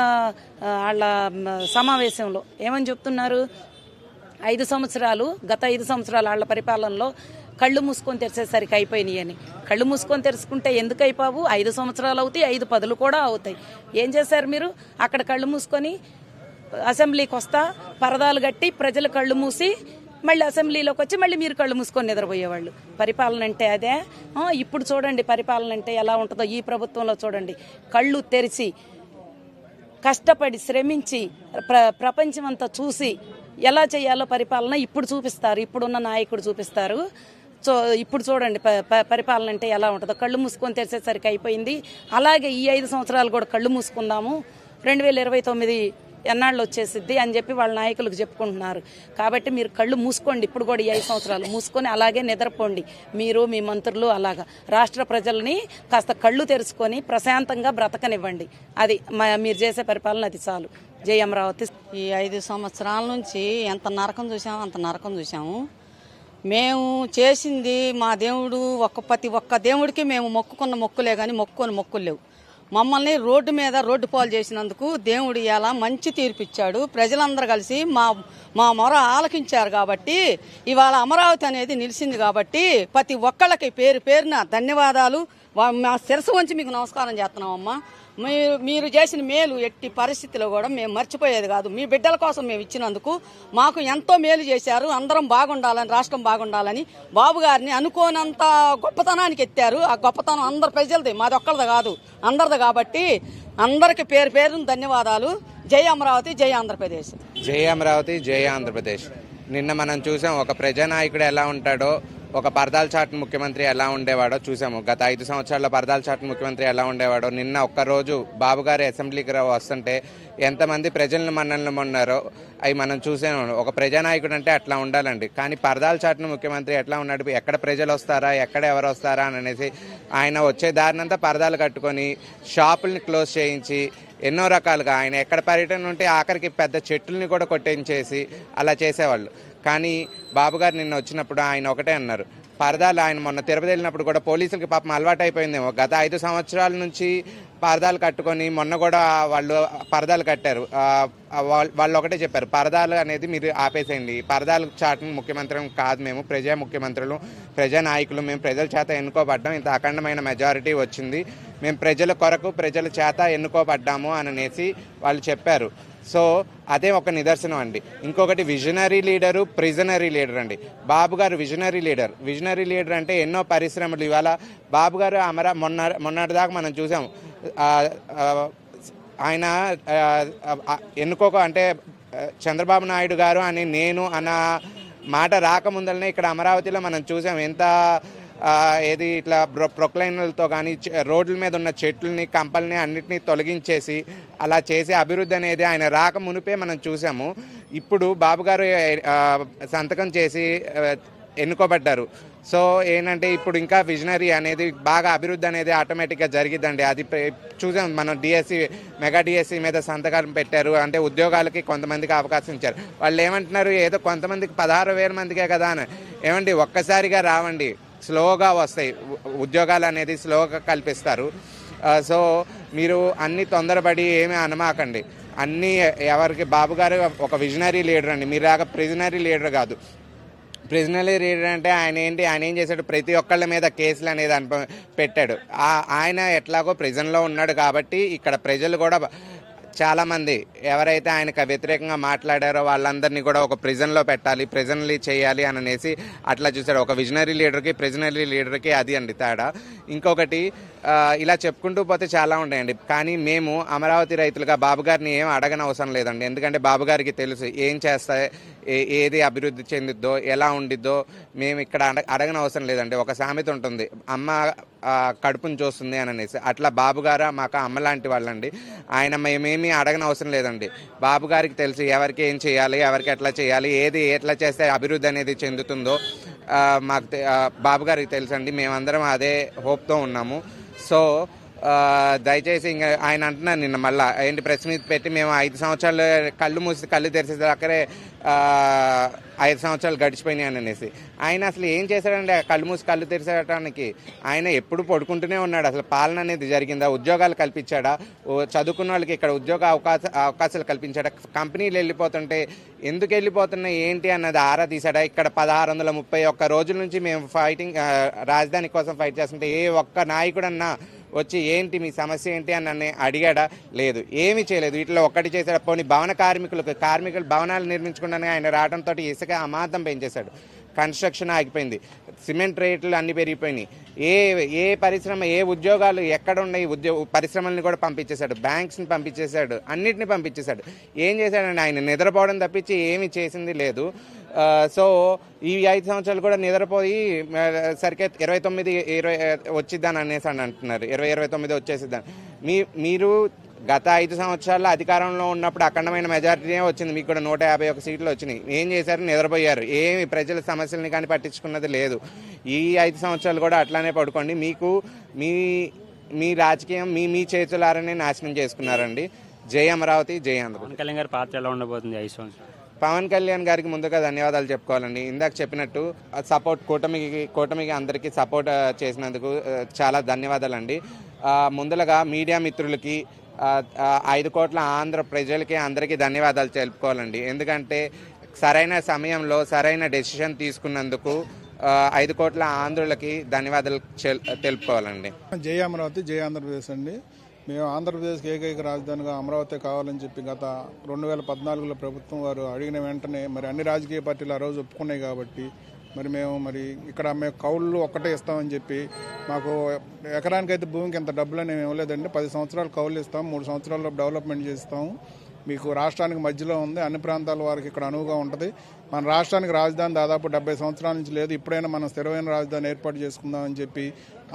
వాళ్ళ సమావేశంలో ఏమని చెప్తున్నారు, గత 5 సంవత్సరాలు వాళ్ళ పరిపాలనలో కళ్ళు మూసుకొని తెరిచేసరికి అయిపోయినాయి అని. కళ్ళు మూసుకొని తెరుచుకుంటే ఎందుకు అయిపోవు? 5 సంవత్సరాలు అవుతాయి, 5 పదులు కూడా అవుతాయి. ఏం చేశారు మీరు? అక్కడ కళ్ళు మూసుకొని అసెంబ్లీకి వస్తా పరదాలు కట్టి ప్రజలు కళ్ళు మూసి మళ్ళీ అసెంబ్లీలోకి వచ్చి మళ్ళీ మీరు కళ్ళు మూసుకొని నిద్రపోయేవాళ్ళు. పరిపాలన అంటే అదే. ఇప్పుడు చూడండి పరిపాలన అంటే ఎలా ఉంటుందో. ఈ ప్రభుత్వంలో చూడండి, కళ్ళు తెరిచి కష్టపడి శ్రమించి ప్రపంచం అంతా చూసి ఎలా చేయాలో పరిపాలన ఇప్పుడు చూపిస్తారు, ఇప్పుడున్న నాయకుడు చూపిస్తారు. సో ఇప్పుడు చూడండి పరిపాలన అంటే ఎలా ఉంటుందో. కళ్ళు మూసుకొని తెరిచేసరికి అయిపోయింది. అలాగే ఈ 5 సంవత్సరాలు కూడా కళ్ళు మూసుకుందాము, 2029 ఎన్నాళ్ళు వచ్చేసిద్ది అని చెప్పి వాళ్ళ నాయకులకు చెప్పుకుంటున్నారు. కాబట్టి మీరు కళ్ళు మూసుకోండి, ఇప్పుడు కూడా ఈ 5 సంవత్సరాలు మూసుకొని అలాగే నిద్రపోండి. మీరు మీ మంత్రులు అలాగా రాష్ట్ర ప్రజల్ని కాస్త కళ్ళు తెరుచుకొని ప్రశాంతంగా బ్రతకనివ్వండి. అది మీరు చేసే పరిపాలన, అది చాలు. జై అమరావతి. ఈ 5 సంవత్సరాల నుంచి ఎంత నరకం చూసాము, అంత నరకం చూసాము. మేము చేసింది మా దేవుడు ప్రతి ఒక్క దేవుడికి మేము మొక్కుకున్న మొక్కులే కానీ మొక్కుని మొక్కులు లేవు. మమ్మల్ని రోడ్డు పాలు చేసినందుకు దేవుడు ఇలా మంచి తీర్పు ఇచ్చాడు. ప్రజలందరూ కలిసి మా మొర ఆలకించారు కాబట్టి ఇవాళ అమరావతి అనేది నిలిచింది. కాబట్టి ప్రతి ఒక్కళ్ళకి పేరున ధన్యవాదాలు. మా శిరస్సు వంచి మీకు నమస్కారం చేస్తున్నామమ్మా. మీరు చేసిన మేలు ఎట్టి పరిస్థితిలో కూడా మేము మర్చిపోయేది కాదు. మీ బిడ్డల కోసం మేము ఇచ్చినందుకు మాకు ఎంతో మేలు చేశారు. అందరం బాగుండాలని, రాష్ట్రం బాగుండాలని బాబు గారిని అనుకోనంత గొప్పతనానికి ఎత్తారు. ఆ గొప్పతనం అందరి ప్రజలది, మాది ఒక్కరిది కాదు, అందరిది. కాబట్టి అందరికి పేరున ధన్యవాదాలు. జై అమరావతి, జై ఆంధ్రప్రదేశ్. జై అమరావతి, జై ఆంధ్రప్రదేశ్. నిన్న మనం చూసాం ఒక ప్రజానాయకుడు ఎలా ఉంటాడో, ఒక పరదాల చాటున ముఖ్యమంత్రి ఎలా ఉండేవాడో చూసాము. గత 5 సంవత్సరాల పరదాల చాటున ముఖ్యమంత్రి ఎలా ఉండేవాడో నిన్న ఒక్కరోజు బాబు గారి అసెంబ్లీకి వస్తుంటే ఎంతమంది ప్రజలను మనల్ని ఉన్నారో అవి మనం చూసాము. ఒక ప్రజానాయకుడు అంటే అట్లా ఉండాలండి. కానీ పరదాల చాటున ముఖ్యమంత్రి ఎట్లా ఉన్నాడు, ఎక్కడ ప్రజలు వస్తారా, ఎక్కడ ఎవరు వస్తారా అని అనేసి ఆయన వచ్చే దారినంతా పరదాలు కట్టుకొని షాపుల్ని క్లోజ్ చేయించి ఎన్నో రకాలుగా ఆయన ఎక్కడ పర్యటన ఉంటే ఆఖరికి పెద్ద చెట్లని కూడా కొట్టించేసి అలా చేసేవాళ్ళు. కానీ బాబు గారు నిన్న వచ్చినప్పుడు ఆయన ఒకటే అన్నారు, పరదాలు ఆయన మొన్న తిరుపతి వెళ్ళినప్పుడు కూడా పోలీసులకి పాపం అలవాటు అయిపోయిందేమో. గత 5 సంవత్సరాల నుంచి పరదాలు కట్టుకొని మొన్న కూడా వాళ్ళు పరదాలు కట్టారు. వాళ్ళు ఒకటే చెప్పారు, పరదాలు అనేది మీరు ఆపేసేయండి. పరదాలు చాటున ముఖ్యమంత్రి కాదు, మేము ప్రజా ముఖ్యమంత్రులు, ప్రజా నాయకులు, మేము ప్రజల చేత ఎన్నుకోబడ్డాం, ఇంత అఖండమైన మెజారిటీ వచ్చింది, మేము ప్రజల కొరకు ప్రజల చేత ఎన్నుకోబడ్డాము అనేసి వాళ్ళు చెప్పారు. సో అదే ఒక నిదర్శనం అండి. ఇంకొకటి విజనరీ లీడరు, ప్రిజనరీ లీడర్ అండి. బాబు గారు విజనరీ లీడర్ అంటే ఎన్నో పరిశ్రమలు ఇవాళ బాబు గారు మొన్నటిదాకా మనం చూసాం. ఆయన అంటే చంద్రబాబు నాయుడు గారు అని నేను అన్న మాట రాకముందలనే ఇక్కడ అమరావతిలో మనం చూసాం ఎంత ఏది ఇట్లా ప్రొక్లైన్లతో కానీ రోడ్ల మీద ఉన్న చెట్లని, కంపల్ని అన్నిటినీ తొలగించేసి అలా చేసే అభివృద్ధి అనేది ఆయన రాక మునిపే మనం చూసాము. ఇప్పుడు బాబు గారు సంతకం చేసి ఎన్నుకోబడ్డారు. సో ఏంటంటే ఇప్పుడు ఇంకా విజనరీ అనేది బాగా అభివృద్ధి అనేది ఆటోమేటిక్గా జరిగిద్దండి. అది చూసాం మనం డిఎస్సి మెగా డిఎస్సి మీద సంతకాలు పెట్టారు, అంటే ఉద్యోగాలకి కొంతమందికి అవకాశం ఇచ్చారు. వాళ్ళు ఏమంటున్నారు, ఏదో కొంతమందికి 16,000 మందికే కదా అని. ఏమండి ఒక్కసారిగా రావండి, స్లోగా వస్తాయి ఉద్యోగాలు అనేది, స్లోగా కల్పిస్తారు. సో మీరు అన్ని తొందరపడి ఏమీ అనమాకండి. అన్నీ ఎవరికి బాబు గారు ఒక విజనరీ లీడర్ అండి, మీలాగా ప్రిజనరీ లీడర్ కాదు. ప్రిజనరీ లీడర్ అంటే ఆయన ఏం చేశాడు, ప్రతి ఒక్కళ్ళ మీద కేసులు అనేది పెట్టాడు. ఆయన ఎట్లాగో ప్రిజన్లో ఉన్నాడు కాబట్టి ఇక్కడ ప్రజలు కూడా చాలామంది ఎవరైతే ఆయనకు వ్యతిరేకంగా మాట్లాడారో వాళ్ళందరినీ కూడా ఒక ప్రిజన్లో పెట్టాలి, ప్రిజనరీ చేయాలి అని అనేసి అట్లా చూశాడు. ఒక విజనరీ లీడర్కి ప్రిజనరీ లీడర్కి అది అండి తేడా. ఇంకొకటి ఇలా చెప్పుకుంటూ పోతే చాలా ఉంటాయండి. కానీ మేము అమరావతి రైతులుగా బాబు గారిని ఏం అడగనవసరం లేదండి. ఎందుకంటే బాబు గారికి తెలుసు ఏం చేస్తే ఏది అభివృద్ధి చెందిద్దో, ఎలా ఉండిద్దో మేము ఇక్కడ అడగనవసరం లేదండి. ఒక సామెత ఉంటుంది, అమ్మ కడుపుని చూస్తుంది అని అనేసి. అట్లా బాబు గారు మాకు అమ్మ లాంటి వాళ్ళండి. ఆయన మేమేమీ అడగనవసరం లేదండి. బాబు గారికి తెలుసు ఎవరికి ఏం చేయాలి, ఎవరికి ఎట్లా చేయాలి, ఏది ఎట్లా చేస్తే అభివృద్ధి అనేది చెందుతుందో మాకు బాబు గారికి తెలుసండి. మేమందరం అదే హోప్తో ఉన్నాము. సో దయచేసి ఇంకా ఆయన అంటున్నారు నిన్న మళ్ళీ ఏంటి ప్రెస్ మీట్ పెట్టి, మేము 5 సంవత్సరాలు కళ్ళు మూసి కళ్ళు తెరిచేదాకరే 5 సంవత్సరాలు గడిచిపోయినాయి అని అనేసి. ఆయన అసలు ఏం చేశాడండి కళ్ళు మూసి కళ్ళు తెరిచేయడానికి? ఆయన ఎప్పుడు పడుకుంటూనే ఉన్నాడు. అసలు పాలన అనేది జరిగిందా? ఉద్యోగాలు కల్పించాడా? చదువుకున్న వాళ్ళకి ఇక్కడ ఉద్యోగ అవకాశాలు కల్పించాడా? కంపెనీలు వెళ్ళిపోతుంటే ఎందుకు వెళ్ళిపోతున్నాయి ఏంటి అన్నది ఆరా తీశాడా? ఇక్కడ 1631 రోజుల నుంచి మేము రాజధాని కోసం ఫైట్ చేస్తుంటే ఏ ఒక్క నాయకుడన్నా వచ్చి ఏంటి మీ సమస్య ఏంటి అని నన్ను అడిగాడా? లేదు, ఏమీ చేయలేదు. వీటిలో ఒక్కటి చేశాడు. పోనీ కార్మికులు భవనాలు నిర్మించుకుంటానే ఆయన రావడంతో ఇసుక అమాంతం పెంచేశాడు. కన్స్ట్రక్షన్ ఆగిపోయింది, సిమెంట్ రేట్లు అన్ని పెరిగిపోయినాయి. ఏ పరిశ్రమ, ఏ ఉద్యోగాలు ఎక్కడ ఉన్నాయి, పరిశ్రమల్ని కూడా పంపించేశాడు, బ్యాంక్స్ని పంపించేశాడు, అన్నిటిని పంపించేశాడు. ఏం చేశాడండి? ఆయన నిద్రపోవడం తప్పించి ఏమీ చేసింది లేదు. సో ఈ 5 సంవత్సరాలు కూడా నిద్రపోయి సరిగ్గా 29 వచ్చిద్దాని అనేసి అని అంటున్నారు. 29 వచ్చేసిద్దాని. మీరు గత 5 సంవత్సరాల్లో అధికారంలో ఉన్నప్పుడు అఖండమైన మెజారిటీనే వచ్చింది, మీకు కూడా 151 సీట్లు వచ్చినాయి. ఏం చేశారు? నిద్రపోయారు. ఏమి ప్రజల సమస్యలని కానీ పట్టించుకున్నది లేదు. ఈ 5 సంవత్సరాలు కూడా అట్లానే పడుకోండి. మీకు మీ రాజకీయం మీ చేతులారనే నాశనం చేసుకున్నారండి. జై అమరావతి, జై ఆంధ్ర. పవన్ కళ్యాణ్ గారి పాత్ర ఎలా ఉండబోతుంది 5 సంవత్సరాలు? పవన్ కళ్యాణ్ గారికి ముందుగా ధన్యవాదాలు చెప్పుకోవాలండి. ఇందాక చెప్పినట్టు సపోర్ట్ కూటమికి అందరికీ సపోర్ట్ చేసినందుకు చాలా ధన్యవాదాలండి. ముందుగా మీడియా మిత్రులకి 5 కోట్ల ఆంధ్ర ప్రజలకి అందరికీ ధన్యవాదాలు తెలుపుకోవాలండి. ఎందుకంటే సరైన సమయంలో సరైన డెసిషన్ తీసుకున్నందుకు 5 కోట్ల ఆంధ్రులకి ధన్యవాదాలు తెలుపుకోవాలండి. జై అమరావతి, జై ఆంధ్రప్రదేశ్ అండి. మేము ఆంధ్రప్రదేశ్కి ఏకైక రాజధానిగా అమరావతి కావాలని చెప్పి గత 2014లో ప్రభుత్వం వారు అడిగిన వెంటనే మరి అన్ని రాజకీయ పార్టీలు ఆ రోజు ఒప్పుకున్నాయి కాబట్టి మేము ఇక్కడ కౌళ్ళు ఒక్కటే ఇస్తామని చెప్పి, మాకు ఎకరానికైతే భూమికి ఎంత డబ్బులని మేము ఇవ్వలేదండి. 10 సంవత్సరాలు కౌళ్ళు ఇస్తాం, 3 సంవత్సరాల్లో డెవలప్మెంట్ చేస్తాము. మీకు రాష్ట్రానికి మధ్యలో ఉంది, అన్ని ప్రాంతాల వారికి ఇక్కడ అనువుగా ఉంటుంది. మన రాష్ట్రానికి రాజధాని దాదాపు 70 సంవత్సరాల నుంచి లేదు. ఇప్పుడైనా మనం స్థిరమైన రాజధాని ఏర్పాటు చేసుకుందామని చెప్పి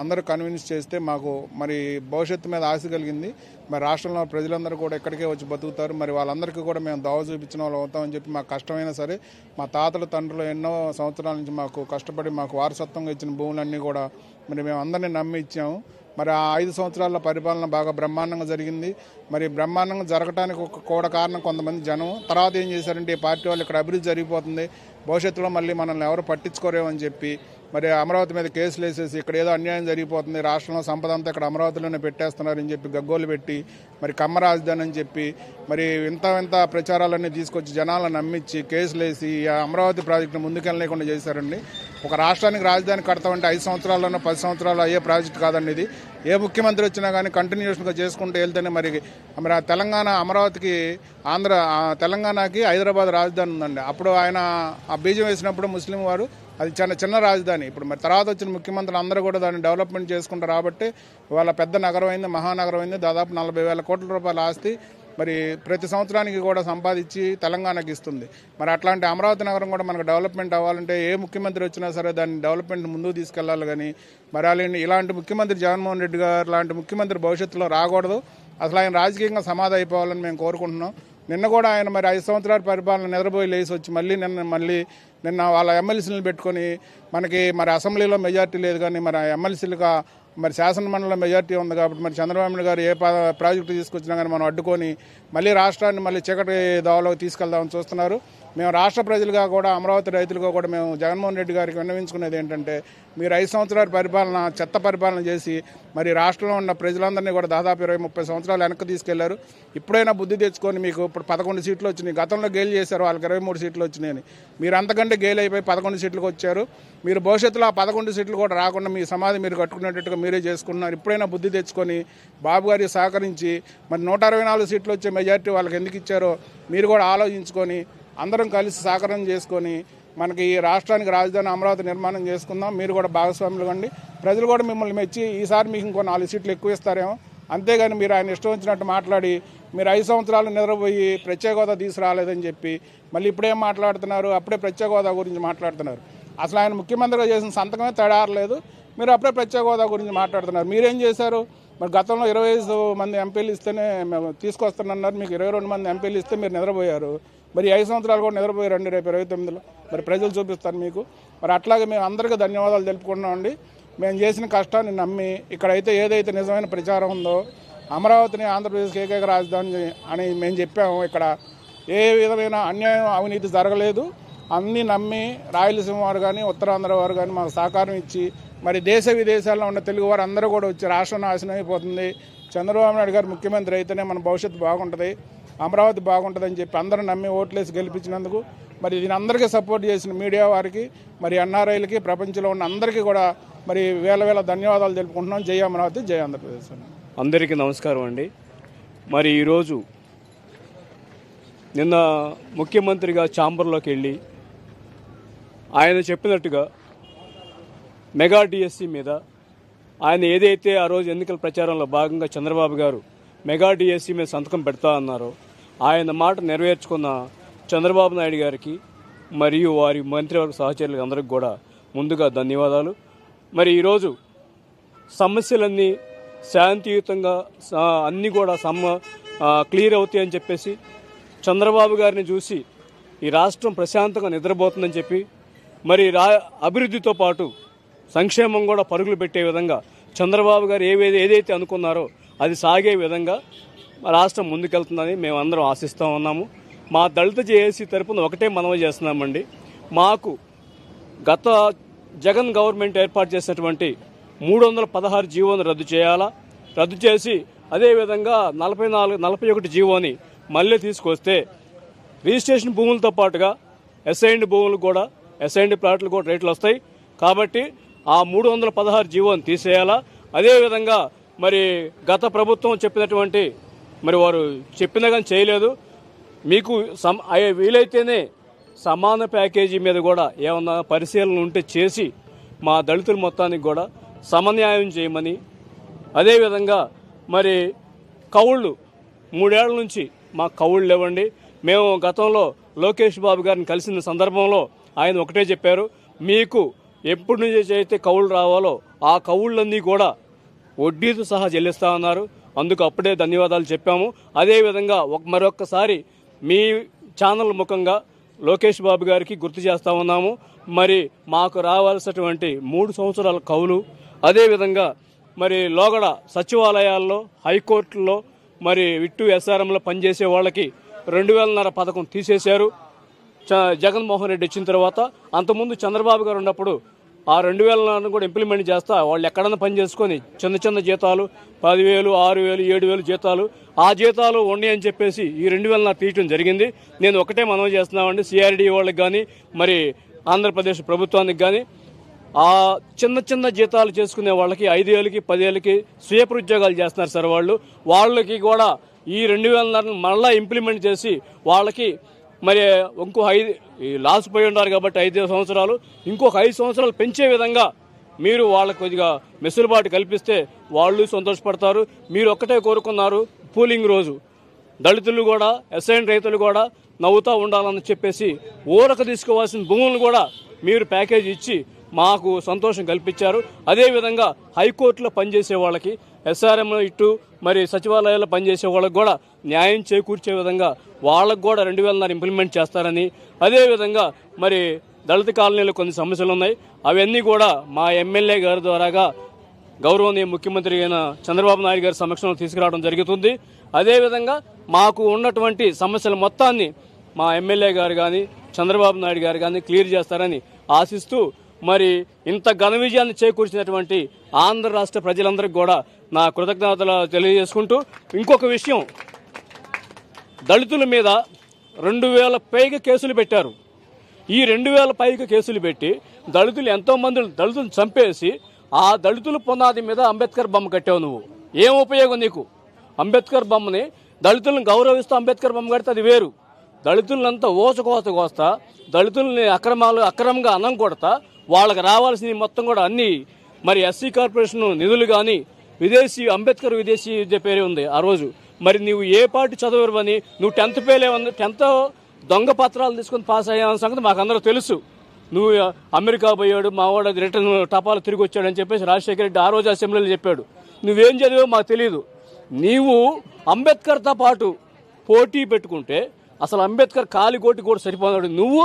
అందరూ కన్విన్స్ చేస్తే మాకు మరి భవిష్యత్తు మీద ఆశ కలిగింది. మరి రాష్ట్రంలో ప్రజలందరూ కూడా ఎక్కడికే వచ్చి బతుకుతారు, మరి వాళ్ళందరికీ కూడా మేము దావ చూపించిన వాళ్ళు అవుతామని చెప్పి మాకు కష్టమైనా సరే మా తాతల తండ్రులు ఎన్నో సంవత్సరాల నుంచి మాకు కష్టపడి మాకు వారసత్వంగా ఇచ్చిన భూములన్నీ కూడా మరి మేము అందరినీ నమ్మి ఇచ్చాము. మరి ఆ 5 సంవత్సరాల పరిపాలన బాగా బ్రహ్మాండంగా జరిగింది. మరి బ్రహ్మాండంగా జరగడానికి కూడా కారణం కొంతమంది జనం. తర్వాత ఏం చేశారంటే ఈ పార్టీ వాళ్ళు ఇక్కడ అభివృద్ధి జరిగిపోతుంది, భవిష్యత్తులో మళ్ళీ మనల్ని ఎవరు పట్టించుకోరేమని చెప్పి మరి అమరావతి మీద కేసులు వేసేసి ఇక్కడ ఏదో అన్యాయం జరిగిపోతుంది, రాష్ట్రంలో సంపద అంతా ఇక్కడ అమరావతిలోనే పెట్టేస్తున్నారని చెప్పి గగ్గోలు పెట్టి మరి కమ్మ రాజధాని అని చెప్పి మరి ఇంత ప్రచారాలన్నీ తీసుకొచ్చి జనాలను నమ్మించి కేసులు వేసి అమరావతి ప్రాజెక్టును ముందుకెళ్ళలేకుండా చేశారండి. ఒక రాష్ట్రానికి రాజధాని కడతామంటే 5 సంవత్సరాల్లోనో 10 సంవత్సరాలు అయ్యే ప్రాజెక్టు కాదండి ఇది. ఏ ముఖ్యమంత్రి వచ్చినా కానీ కంటిన్యూషన్గా చేసుకుంటూ వెళ్తేనే మరి తెలంగాణ అమరావతికి తెలంగాణకి హైదరాబాద్ రాజధాని ఉందండి. అప్పుడు ఆయన ఆ బీజం వేసినప్పుడు ముస్లిం వారు అది చిన్న రాజధాని. ఇప్పుడు మరి తర్వాత వచ్చిన ముఖ్యమంత్రులు అందరూ కూడా దాన్ని డెవలప్మెంట్ చేసుకుంటారు కాబట్టి ఇవాళ పెద్ద నగరం అయింది, మహానగరం అయింది. దాదాపు 40,000 కోట్ల రూపాయల ఆస్తి మరి ప్రతి సంవత్సరానికి కూడా సంపాదించి తెలంగాణకి ఇస్తుంది. మరి అట్లాంటి అమరావతి నగరం కూడా మనకు డెవలప్మెంట్ అవ్వాలంటే ఏ ముఖ్యమంత్రి వచ్చినా సరే దాన్ని డెవలప్మెంట్ ముందుకు తీసుకెళ్లాలి. కానీ మరి ఇలాంటి ముఖ్యమంత్రి జగన్మోహన్ రెడ్డి గారు లాంటి ముఖ్యమంత్రి భవిష్యత్తులో రాకూడదు. అసలు ఆయన రాజకీయంగా సమాధి అయిపోవాలని మేము కోరుకుంటున్నాం. నిన్న కూడా ఆయన మరి 5 సంవత్సరాల పరిపాలన నిద్రపోయి లేచి వచ్చి నిన్న వాళ్ళ ఎమ్మెల్సీలను పెట్టుకొని మనకి మరి అసెంబ్లీలో మెజార్టీ లేదు కానీ మరి ఎమ్మెల్సీలుగా మరి శాసనమండలిలో మెజార్టీ ఉంది కాబట్టి మరి చంద్రబాబు నాయుడు గారు ఏ ప్రాజెక్టు తీసుకొచ్చినా కానీ మనం అడ్డుకొని మళ్ళీ రాష్ట్రాన్ని మళ్ళీ చీకటి దోవలోకి తీసుకెళ్దామని చూస్తున్నారు. మేము రాష్ట్ర ప్రజలుగా కూడా అమరావతి రైతులుగా కూడా మేము జగన్మోహన్ రెడ్డి గారికి విన్నవించుకునేది ఏంటంటే మీరు 5 సంవత్సరాల పరిపాలన చెత్త పరిపాలన చేసి మరి రాష్ట్రంలో ఉన్న ప్రజలందరినీ కూడా దాదాపు 20-30 సంవత్సరాలు వెనక్కి తీసుకెళ్లారు. ఇప్పుడైనా బుద్ధి తెచ్చుకొని మీకు ఇప్పుడు 11 సీట్లు వచ్చినాయి. గతంలో గేలు చేశారు, వాళ్ళకి 23 సీట్లు వచ్చినాయని. మీరు అంతకంటే గేలు అయిపోయి 11 సీట్లకు వచ్చారు. మీరు భవిష్యత్తులో ఆ 11 సీట్లు కూడా రాకుండా మీ సమాధి మీరు కట్టుకునేటట్టుగా మీరే చేసుకుంటున్నారు. ఇప్పుడైనా బుద్ధి తెచ్చుకొని బాబు గారికి సహకరించి మరి 124 సీట్లు వచ్చే మెజార్టీ వాళ్ళకి ఎందుకు ఇచ్చారో మీరు కూడా ఆలోచించుకొని అందరం కలిసి సహకారం చేసుకొని మనకి ఈ రాష్ట్రానికి రాజధాని అమరావతి నిర్మాణం చేసుకుందాం. మీరు కూడా భాగస్వాములు కండి. ప్రజలు కూడా మిమ్మల్ని మెచ్చి ఈసారి మీకు ఇంకో 4 సీట్లు ఎక్కువ ఇస్తారేమో. అంతేగాని మీరు ఆయన ఇష్టం వచ్చినట్టు మాట్లాడి మీరు 5 సంవత్సరాలు నిద్రపోయి ప్రత్యేక హోదా తీసుకురాలేదని చెప్పి మళ్ళీ ఇప్పుడేం మాట్లాడుతున్నారు, అప్పుడే ప్రత్యేక హోదా గురించి మాట్లాడుతున్నారు. అసలు ఆయన ముఖ్యమంత్రిగా చేసిన సంతకమే తడారలేదు, మీరు అప్పుడే ప్రత్యేక హోదా గురించి మాట్లాడుతున్నారు. మీరేం చేశారు? మరి గతంలో 25 మంది ఎంపీలు ఇస్తేనే మేము తీసుకొస్తానన్నారు, మీకు 22 మంది ఎంపీలు ఇస్తే మీరు నిద్రపోయారు. మరి 5 సంవత్సరాలు కూడా నిద్రపోయారండి. రేపు 29లో మరి ప్రజలు చూపిస్తారు మీకు. మరి అట్లాగే మేము అందరికీ ధన్యవాదాలు తెలుపుకుంటున్నామండి. మేము చేసిన కష్టాన్ని నమ్మి ఇక్కడైతే ఏదైతే నిజమైన ప్రచారం ఉందో అమరావతిని ఆంధ్రప్రదేశ్కి ఏకైక రాజధాని అని మేము చెప్పాము. ఇక్కడ ఏ విధమైన అన్యాయం అవినీతి జరగలేదు. అన్నీ నమ్మి రాయలసీమ వారు కానీ ఉత్తరాంధ్ర వారు కానీ మాకు సహకారం ఇచ్చి మరి దేశ విదేశాల్లో ఉన్న తెలుగు వారు అందరూ కూడా వచ్చి రాష్ట్రం నాశనం అయిపోతుంది, చంద్రబాబు నాయుడు గారు ముఖ్యమంత్రి అయితేనే మన భవిష్యత్తు బాగుంటుంది, అమరావతి బాగుంటుందని చెప్పి అందరూ నమ్మి ఓట్లేసి గెలిపించినందుకు మరి దీని అందరికీ సపోర్ట్ చేసిన మీడియా వారికి మరి ఎన్ఆర్ఐలకి ప్రపంచంలో ఉన్న అందరికీ కూడా మరి వేల ధన్యవాదాలు తెలుపుకుంటున్నాం. జై అమరావతి, జై ఆంధ్రప్రదేశ్. అందరికీ నమస్కారం అండి. మరి ఈరోజు నిన్న ముఖ్యమంత్రిగా ఛాంబర్లోకి వెళ్ళి ఆయన చెప్పినట్టుగా మెగా డిఎస్సి మీద ఆయన ఏదైతే ఆ రోజు ఎన్నికల ప్రచారంలో భాగంగా చంద్రబాబు గారు మెగా డిఎస్సి మీద సంతకం పెడతా అన్నారో ఆయన మాట నెరవేర్చుకున్న చంద్రబాబు నాయుడు గారికి మరియు వారి మంత్రివర్గ సహచరులకు అందరికి కూడా ముందుగా ధన్యవాదాలు. మరి ఈరోజు సమస్యలన్నీ శాంతియుతంగా అన్నీ కూడా క్లియర్ అవుతాయని చెప్పేసి చంద్రబాబు గారిని చూసి ఈ రాష్ట్రం ప్రశాంతంగా నిద్రపోతుందని చెప్పి మరి అభివృద్ధితో పాటు సంక్షేమం కూడా పరుగులు పెట్టే విధంగా చంద్రబాబు గారు ఏదైతే అనుకున్నారో అది సాగే విధంగా రాష్ట్రం ముందుకెళ్తుందని మేమందరం ఆశిస్తూ ఉన్నాము. మా దళిత జేఏసీ తరపున ఒకటే మనవి చేస్తున్నామండి. మాకు గత జగన్ గవర్నమెంట్ ఏర్పాటు చేసినటువంటి 316 జీవోను రద్దు చేసి అదేవిధంగా 41 జీవోని మళ్ళీ తీసుకొస్తే రిజిస్ట్రేషన్ భూములతో పాటుగా అసైన్డ్ భూములు కూడా అసైన్డ్ ప్లాట్లు కూడా రేట్లు వస్తాయి. కాబట్టి ఆ 316 జీవోని తీసేయాలా. అదేవిధంగా మరి గత ప్రభుత్వం చెప్పినటువంటి మరి వారు చెప్పినా కానీ చేయలేదు. మీకు వీలైతేనే సమాన ప్యాకేజీ మీద కూడా ఏమన్నా పరిశీలన ఉంటే చేసి మా దళితుల మొత్తానికి కూడా సమన్యాయం చేయమని, అదేవిధంగా మరి కౌళ్ళు 3 ఏళ్ల నుంచి మాకు కౌళ్ళు లేవండి. మేము గతంలో లోకేష్ బాబు గారిని కలిసిన సందర్భంలో ఆయన ఒకటే చెప్పారు, మీకు ఎప్పటి నుంచి అయితే కౌళ్ళు రావాలో ఆ కౌళ్ళన్నీ కూడా వడ్డీతో సహా చెల్లిస్తా ఉన్నారు. అందుకు అప్పుడే ధన్యవాదాలు చెప్పాము. అదేవిధంగా మరొక్కసారి మీ ఛానల్ ముఖంగా లోకేష్ బాబు గారికి గుర్తు చేస్తూ ఉన్నాము. మరి మాకు రావాల్సినటువంటి 3 సంవత్సరాల కౌలు, అదేవిధంగా మరి లోగడ సచివాలయాల్లో హైకోర్టుల్లో మరి విట్టు ఎస్ఆర్ఎంలో పనిచేసే వాళ్ళకి 2000 పథకం తీసేశారు జగన్మోహన్ రెడ్డి వచ్చిన తర్వాత. అంతకుముందు చంద్రబాబు గారు ఉన్నప్పుడు ఆ 2000 కూడా ఇంప్లిమెంట్ చేస్తా వాళ్ళు ఎక్కడన్నా పని చేసుకొని చిన్న జీతాలు 10,000, 6,000, 7,000 జీతాలు ఆ జీతాలు ఉన్నాయని చెప్పేసి ఈ 2000 తీయటం జరిగింది. నేను ఒకటే మనవి చేస్తున్నామండి, సిఆర్డీ వాళ్ళకి కానీ మరి ఆంధ్రప్రదేశ్ ప్రభుత్వానికి కానీ ఆ చిన్న జీతాలు చేసుకునే వాళ్ళకి 5,000కి 10,000కి స్వీపర్ ఉద్యోగాలు చేస్తున్నారు సార్. వాళ్ళకి కూడా ఈ 2000 మళ్ళీ ఇంప్లిమెంట్ చేసి వాళ్ళకి మరి ఇంకో 5 లాస్ పోయి ఉన్నారు కాబట్టి 5 సంవత్సరాలు ఇంకొక 5 సంవత్సరాలు పెంచే విధంగా మీరు వాళ్ళకి కొద్దిగా వెసులుబాటు కల్పిస్తే వాళ్ళు సంతోషపడతారు. మీరు ఒక్కటే కోరుకున్నారు, పూలింగ్ రోజు దళితులు కూడా అసైన్ రైతులు కూడా నవ్వుతూ ఉండాలని చెప్పేసి ఊరక తీసుకోవాల్సిన భూములను కూడా మీరు ప్యాకేజ్ ఇచ్చి మాకు సంతోషం కల్పించారు. అదేవిధంగా హైకోర్టులో పనిచేసే వాళ్ళకి SRM ఇటు మరి సచివాలయాల్లో పనిచేసే వాళ్ళకు కూడా న్యాయం చేకూర్చే విధంగా వాళ్ళకు కూడా 2000 ఇంప్లిమెంట్ చేస్తారని, అదేవిధంగా మరి దళిత కాలనీలో కొన్ని సమస్యలు ఉన్నాయి, అవన్నీ కూడా మా ఎమ్మెల్యే గారి ద్వారాగా గౌరవనీయ ముఖ్యమంత్రి అయిన చంద్రబాబు నాయుడు గారి సమక్షంలో తీసుకురావడం జరుగుతుంది. అదేవిధంగా మాకు ఉన్నటువంటి సమస్యల మొత్తాన్ని మా ఎమ్మెల్యే గారు కానీ చంద్రబాబు నాయుడు గారు కానీ క్లియర్ చేస్తారని ఆశిస్తూ మరి ఇంత ఘన విజయాన్ని చేకూర్చినటువంటి ఆంధ్ర రాష్ట్ర ప్రజలందరికీ కూడా నా కృతజ్ఞతలు తెలియజేసుకుంటూ, ఇంకొక విషయం, దళితుల మీద 2000 పైగా కేసులు పెట్టారు. ఈ 2000 పైగా కేసులు పెట్టి దళితులు ఎంతోమంది దళితులను చంపేసి ఆ దళితుల పునాది మీద అంబేద్కర్ బొమ్మ కట్టావు. నువ్వు ఏం ఉపయోగం నీకు? అంబేద్కర్ బొమ్మని దళితులను గౌరవిస్తూ అంబేద్కర్ బొమ్మ కడితే అది వేరు. దళితులంతా కోస్తా దళితుల్ని అక్రమంగా అన్నం కొడతా వాళ్ళకి రావాల్సిన మొత్తం కూడా అన్ని మరి ఎస్సీ కార్పొరేషన్ నిధులు కానీ విదేశీ అంబేద్కర్ విదేశీ విద్య పేరే ఉంది ఆ రోజు. మరి నువ్వు ఏ పార్టీ చదవరువని నువ్వు 10th ఫెయిల్ అయ్యి 10th దొంగ పత్రాలు తీసుకొని పాస్ అయ్యావన్న సంగతి మాకందరూ తెలుసు. నువ్వు అమెరికా పోయాడు, మా వాడు అది రిటర్న్ టపాలు తిరిగి వచ్చాడని చెప్పేసి రాజశేఖర రెడ్డి ఆ రోజు అసెంబ్లీలో చెప్పాడు. నువ్వేం చదివో మాకు తెలియదు. నీవు అంబేద్కర్తో పాటు పోటీ పెట్టుకుంటే అసలు అంబేద్కర్ కాలిగోటి కూడా సరిపోనాడు. నువ్వు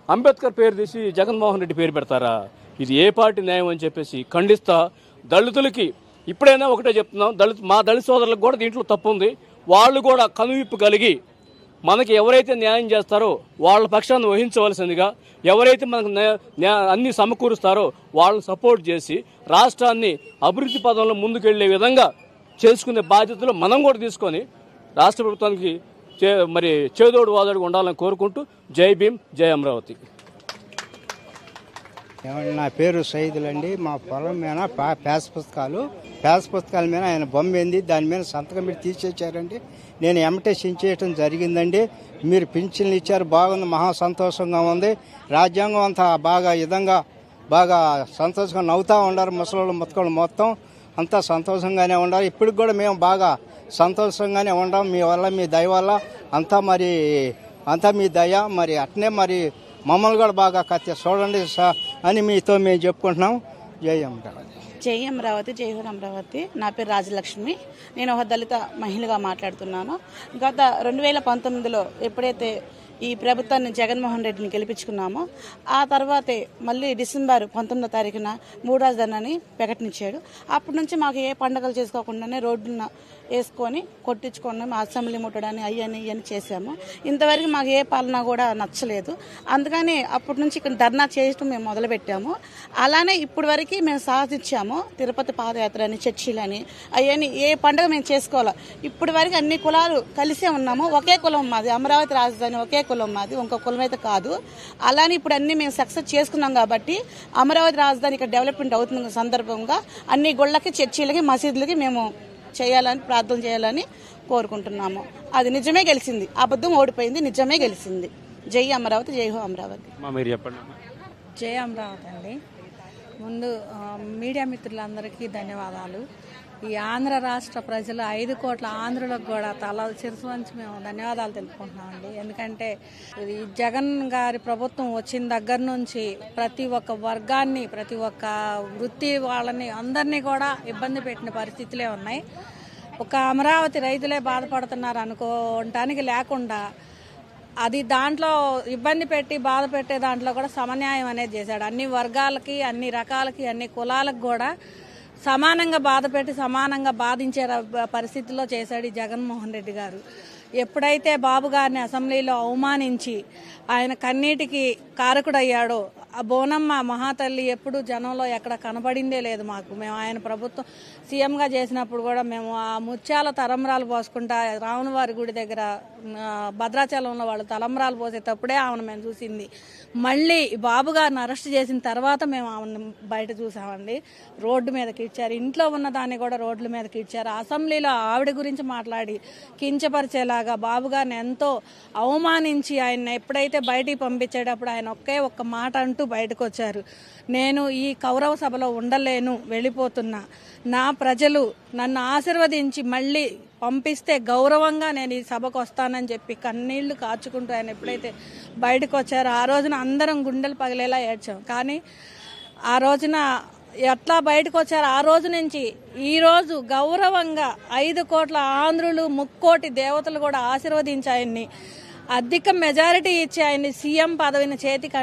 అంబేద్కర్ పేరు తీసి జగన్మోహన్ రెడ్డి పేరు పెడతారా? ఇది ఏ పార్టీ న్యాయం అని చెప్పేసి ఖండిస్తా. దళితులకి ఇప్పుడైనా ఒకటే చెప్తున్నాం, మా దళిత సోదరులకు కూడా దీంట్లో తప్పు ఉంది. వాళ్ళు కూడా కనువిప్పు కలిగి మనకి ఎవరైతే న్యాయం చేస్తారో వాళ్ళ పక్షాన్ని వహించవలసిందిగా, ఎవరైతే మనకు అన్ని సమకూరుస్తారో వాళ్ళని సపోర్ట్ చేసి రాష్ట్రాన్ని అభివృద్ధి పదంలో ముందుకెళ్లే విధంగా చేసుకునే బాధ్యతలు మనం కూడా తీసుకొని రాష్ట్ర ప్రభుత్వానికి మరి చేదోడు వాదోడుగా ఉండాలని కోరుకుంటూ జై భీమ్, జై అమరావతి. నా పేరు సైదులండి. మా పొలం మీద ప్యాస్ పుస్తకాల మీద ఆయన బొమ్మ ఏంది, దాని మీద సంతకం పెట్టి తీసేచ్చారండి. నేను ఎమ్మటే సించేయటం జరిగిందండి. మీరు పింఛన్లు ఇచ్చారు, బాగుంది, మహా సంతోషంగా ఉంది. రాజ్యాంగం అంతా బాగా సంతోషంగా నవ్వుతూ ఉండారు ముసలోళ్ళు ముత్తకోళ్ళు మొత్తం అంతా సంతోషంగానే ఉండాలి. ఇప్పటికి కూడా మేము బాగా సంతోషంగానే ఉండాం. మీ వల్ల, మీ దయ వల్ల అంతా మీ దయ. మరి అట్నే మరి మమ్మల్ని కూడా బాగా చూడండి అని మీతో మేము చెప్పుకుంటున్నాం. జై అమరావతి. జై అమరావతి, జై హో అమరావతి. నా పేరు రాజలక్ష్మి. నేను ఒక దళిత మహిళగా మాట్లాడుతున్నాను. గత 2019లో ఎప్పుడైతే ఈ ప్రభుత్వాన్ని జగన్మోహన్ రెడ్డిని గెలిపించుకున్నామో ఆ తర్వాతే మళ్ళీ డిసెంబర్ 19వ తారీఖున 3 రాజధానిని ప్రకటించాడు. అప్పటి నుంచి మాకు ఏ పండుగలు చేసుకోకుండానే రోడ్డున వేసుకొని కొట్టించుకొని మా అసెంబ్లీ ముట్టడాన్ని ఇవన్నీ చేసాము. ఇంతవరకు మాకు ఏ పాలన కూడా నచ్చలేదు. అందుకని అప్పటి నుంచి ఇక్కడ ధర్నా చేయడం మేము మొదలుపెట్టాము. అలానే ఇప్పటి వరకు మేము సాధించాము. తిరుపతి పాదయాత్ర అని, చర్చిలని, అవన్నీ ఏ పండుగ మేము చేసుకోవాలి. ఇప్పటి వరకు అన్ని కులాలు కలిసే ఉన్నాము. ఒకే కులం మాది, అమరావతి రాజధాని ఒకే కులం మాది, ఇంకో కులం అయితే కాదు. అలానే ఇప్పుడు అన్ని మేము సక్సెస్ చేసుకున్నాం కాబట్టి అమరావతి రాజధాని ఇక్కడ డెవలప్మెంట్ అవుతున్న సందర్భంగా అన్ని గుళ్ళకి, చర్చిలకి, మసీదులకి మేము చేయాలని, ప్రార్థన చేయాలని కోరుకుంటున్నాము. అది నిజమే గెలిచింది, అబద్ధం ఓడిపోయింది, నిజమే గెలిచింది. జై అమరావతి, జై హో అమరావతి. జై అమరావతి అండి. ముందు మీడియా మిత్రులందరికీ ధన్యవాదాలు. ఈ ఆంధ్ర రాష్ట్ర ప్రజలు 5 కోట్ల ఆంధ్రులకు కూడా తల శిరసు వంచి మేము ధన్యవాదాలు తెలుపుకుంటున్నామండి. ఎందుకంటే ఈ జగన్ గారి ప్రభుత్వం వచ్చిన దగ్గర నుంచి ప్రతి ఒక్క వర్గాన్ని, ప్రతి ఒక్క వృత్తి వాళ్ళని అందరినీ కూడా ఇబ్బంది పెట్టిన పరిస్థితులే ఉన్నాయి. ఒక అమరావతి రైతులే బాధపడుతున్నారు అనుకోవటానికి లేకుండా అది దాంట్లో ఇబ్బంది పెట్టి బాధ పెట్టే దాంట్లో కూడా సమన్యాయం అనేది చేశాడు. అన్ని వర్గాలకి, అన్ని రకాలకి, అన్ని కులాలకు కూడా సమానంగా బాధ పెట్టి సమానంగా బాధించే పరిస్థితిలో చేశాడు ఈ జగన్మోహన్ రెడ్డి గారు. ఎప్పుడైతే బాబు గారిని అసెంబ్లీలో అవమానించి ఆయన కన్నీటికి కారకుడయ్యాడో, ఆ బోనమ్మ మహాతల్లి ఎప్పుడు జనంలో ఎక్కడ కనబడిందే లేదు మాకు. మేము ఆయన ప్రభుత్వం సీఎంగా చేసినప్పుడు కూడా మేము ఆ ముత్యాల తలంబ్రాలు పోసుకుంటా రాములవారి గుడి దగ్గర భద్రాచలంలో వాళ్ళు తలంబ్రాలు పోసేటప్పుడే ఆమెను మేము చూసింది. మళ్ళీ బాబు గారిని అరెస్ట్ చేసిన తర్వాత మేము ఆమెను బయట చూసామండి. రోడ్డు మీదకి ఇచ్చారు, ఇంట్లో ఉన్న దాన్ని కూడా రోడ్ల మీదకి ఇచ్చారు. అసెంబ్లీలో ఆవిడ గురించి మాట్లాడి కించపరిచేలాగా బాబు గారిని ఎంతో అవమానించి ఆయన ఎప్పుడైతే బయటికి పంపించేటప్పుడు ఆయన ఒక్క మాట అంటూ బయటకు వచ్చారు. నేను ఈ కౌరవ సభలో ఉండలేను, వెళ్ళిపోతున్నా, నా ప్రజలు నన్ను ఆశీర్వదించి మళ్ళీ పంపిస్తే గౌరవంగా నేను ఈ సభకు వస్తానని చెప్పి కన్నీళ్లు కార్చుకుంటూ ఆయన ఎప్పుడైతే బయటకు వచ్చారో ఆ రోజున అందరం గుండెలు పగిలేలా ఏడ్చాం. కానీ ఆ రోజున ఎట్లా బయటకు వచ్చారు ఆ రోజు నుంచి ఈ రోజు గౌరవంగా 5 కోట్ల ఆంధ్రులు, 3 కోటి దేవతలు కూడా ఆశీర్వదించి ఆయన్ని అధిక మెజారిటీ ఇచ్చి ఆయన్ని సీఎం పదవిని చేతికి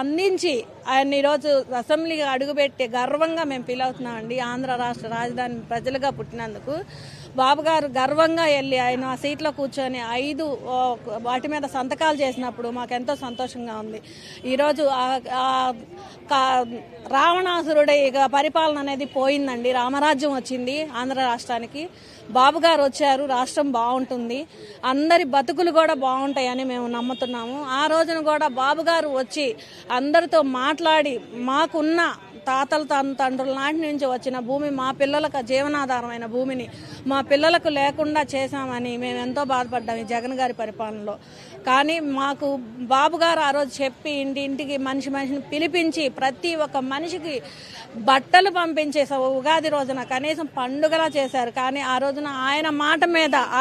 అందించి ఆయన ఈరోజు అసెంబ్లీగా అడుగుపెట్టి గర్వంగా మేము ఫీల్ అవుతున్నామండి. ఆంధ్ర రాష్ట్ర రాజధాని ప్రజలుగా పుట్టినందుకు బాబు గారు గర్వంగా వెళ్ళి ఆయన ఆ సీట్లో కూర్చొని 5 వాటి మీద సంతకాలు చేసినప్పుడు మాకెంతో సంతోషంగా ఉంది. ఈరోజు రావణాసురుడి పరిపాలన అనేది పోయిందండి, రామరాజ్యం వచ్చింది ఆంధ్ర రాష్ట్రానికి. బాబు గారు వచ్చారు, రాష్ట్రం బాగుంటుంది, అందరి బతుకులు కూడా బాగుంటాయని మేము నమ్ముతున్నాము. ఆ రోజున కూడా బాబు గారు వచ్చి అందరితో మాట్లాడి మాకున్న తాతల తండ్రుల నాటి నుంచి వచ్చిన భూమి, మా పిల్లలకు జీవనాధారమైన భూమిని మా పిల్లలకు లేకుండా చేశామని మేము ఎంతో బాధపడ్డాం ఈ జగన్ గారి పరిపాలనలో. కానీ మాకు బాబు గారు ఆ రోజు చెప్పి ఇంటింటికి మనిషిని పిలిపించి ప్రతి ఒక్క మనిషికి బట్టలు పంపించే ఉగాది రోజున కనీసం పండుగలా చేశారు. కానీ ఆ రోజున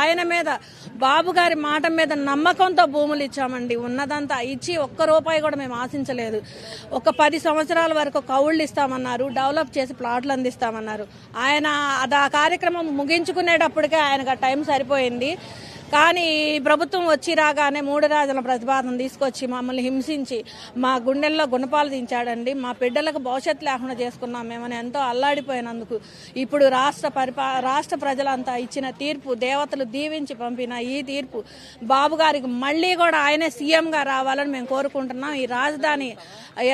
ఆయన మీద బాబు గారి మాట మీద నమ్మకంతో భూములు ఇచ్చామండి. ఉన్నదంతా ఇచ్చి ఒక్క రూపాయి కూడా మేము ఆశించలేదు. ఒక 10 సంవత్సరాల వరకు కౌళ్ళు ఇస్తామన్నారు, డెవలప్ చేసి ప్లాట్లు అందిస్తామన్నారు. ఆయన ఆ కార్యక్రమం ముగించుకునేటప్పటికే ఆయనకు టైం సరిపోయింది. కానీ ఈ ప్రభుత్వం వచ్చి రాగానే 3 రాజుల ప్రతిపాదన తీసుకొచ్చి మమ్మల్ని హింసించి మా గుండెల్లో గుణపాలు దించాడండి. మా బిడ్డలకు భవిష్యత్తు లేకుండా చేసుకున్నాం మేమని ఎంతో అల్లాడిపోయినందుకు ఇప్పుడు రాష్ట్ర ప్రజలంతా ఇచ్చిన తీర్పు, దేవతలు దీవించి పంపిన ఈ తీర్పు బాబు గారికి మళ్ళీ కూడా ఆయనే సీఎంగా రావాలని మేము కోరుకుంటున్నాం. ఈ రాజధాని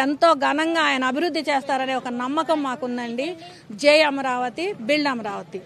ఎంతో ఘనంగా ఆయన అభివృద్ధి చేస్తారనే ఒక నమ్మకం మాకుందండి. జై అమరావతి, బిల్డ్ అమరావతి.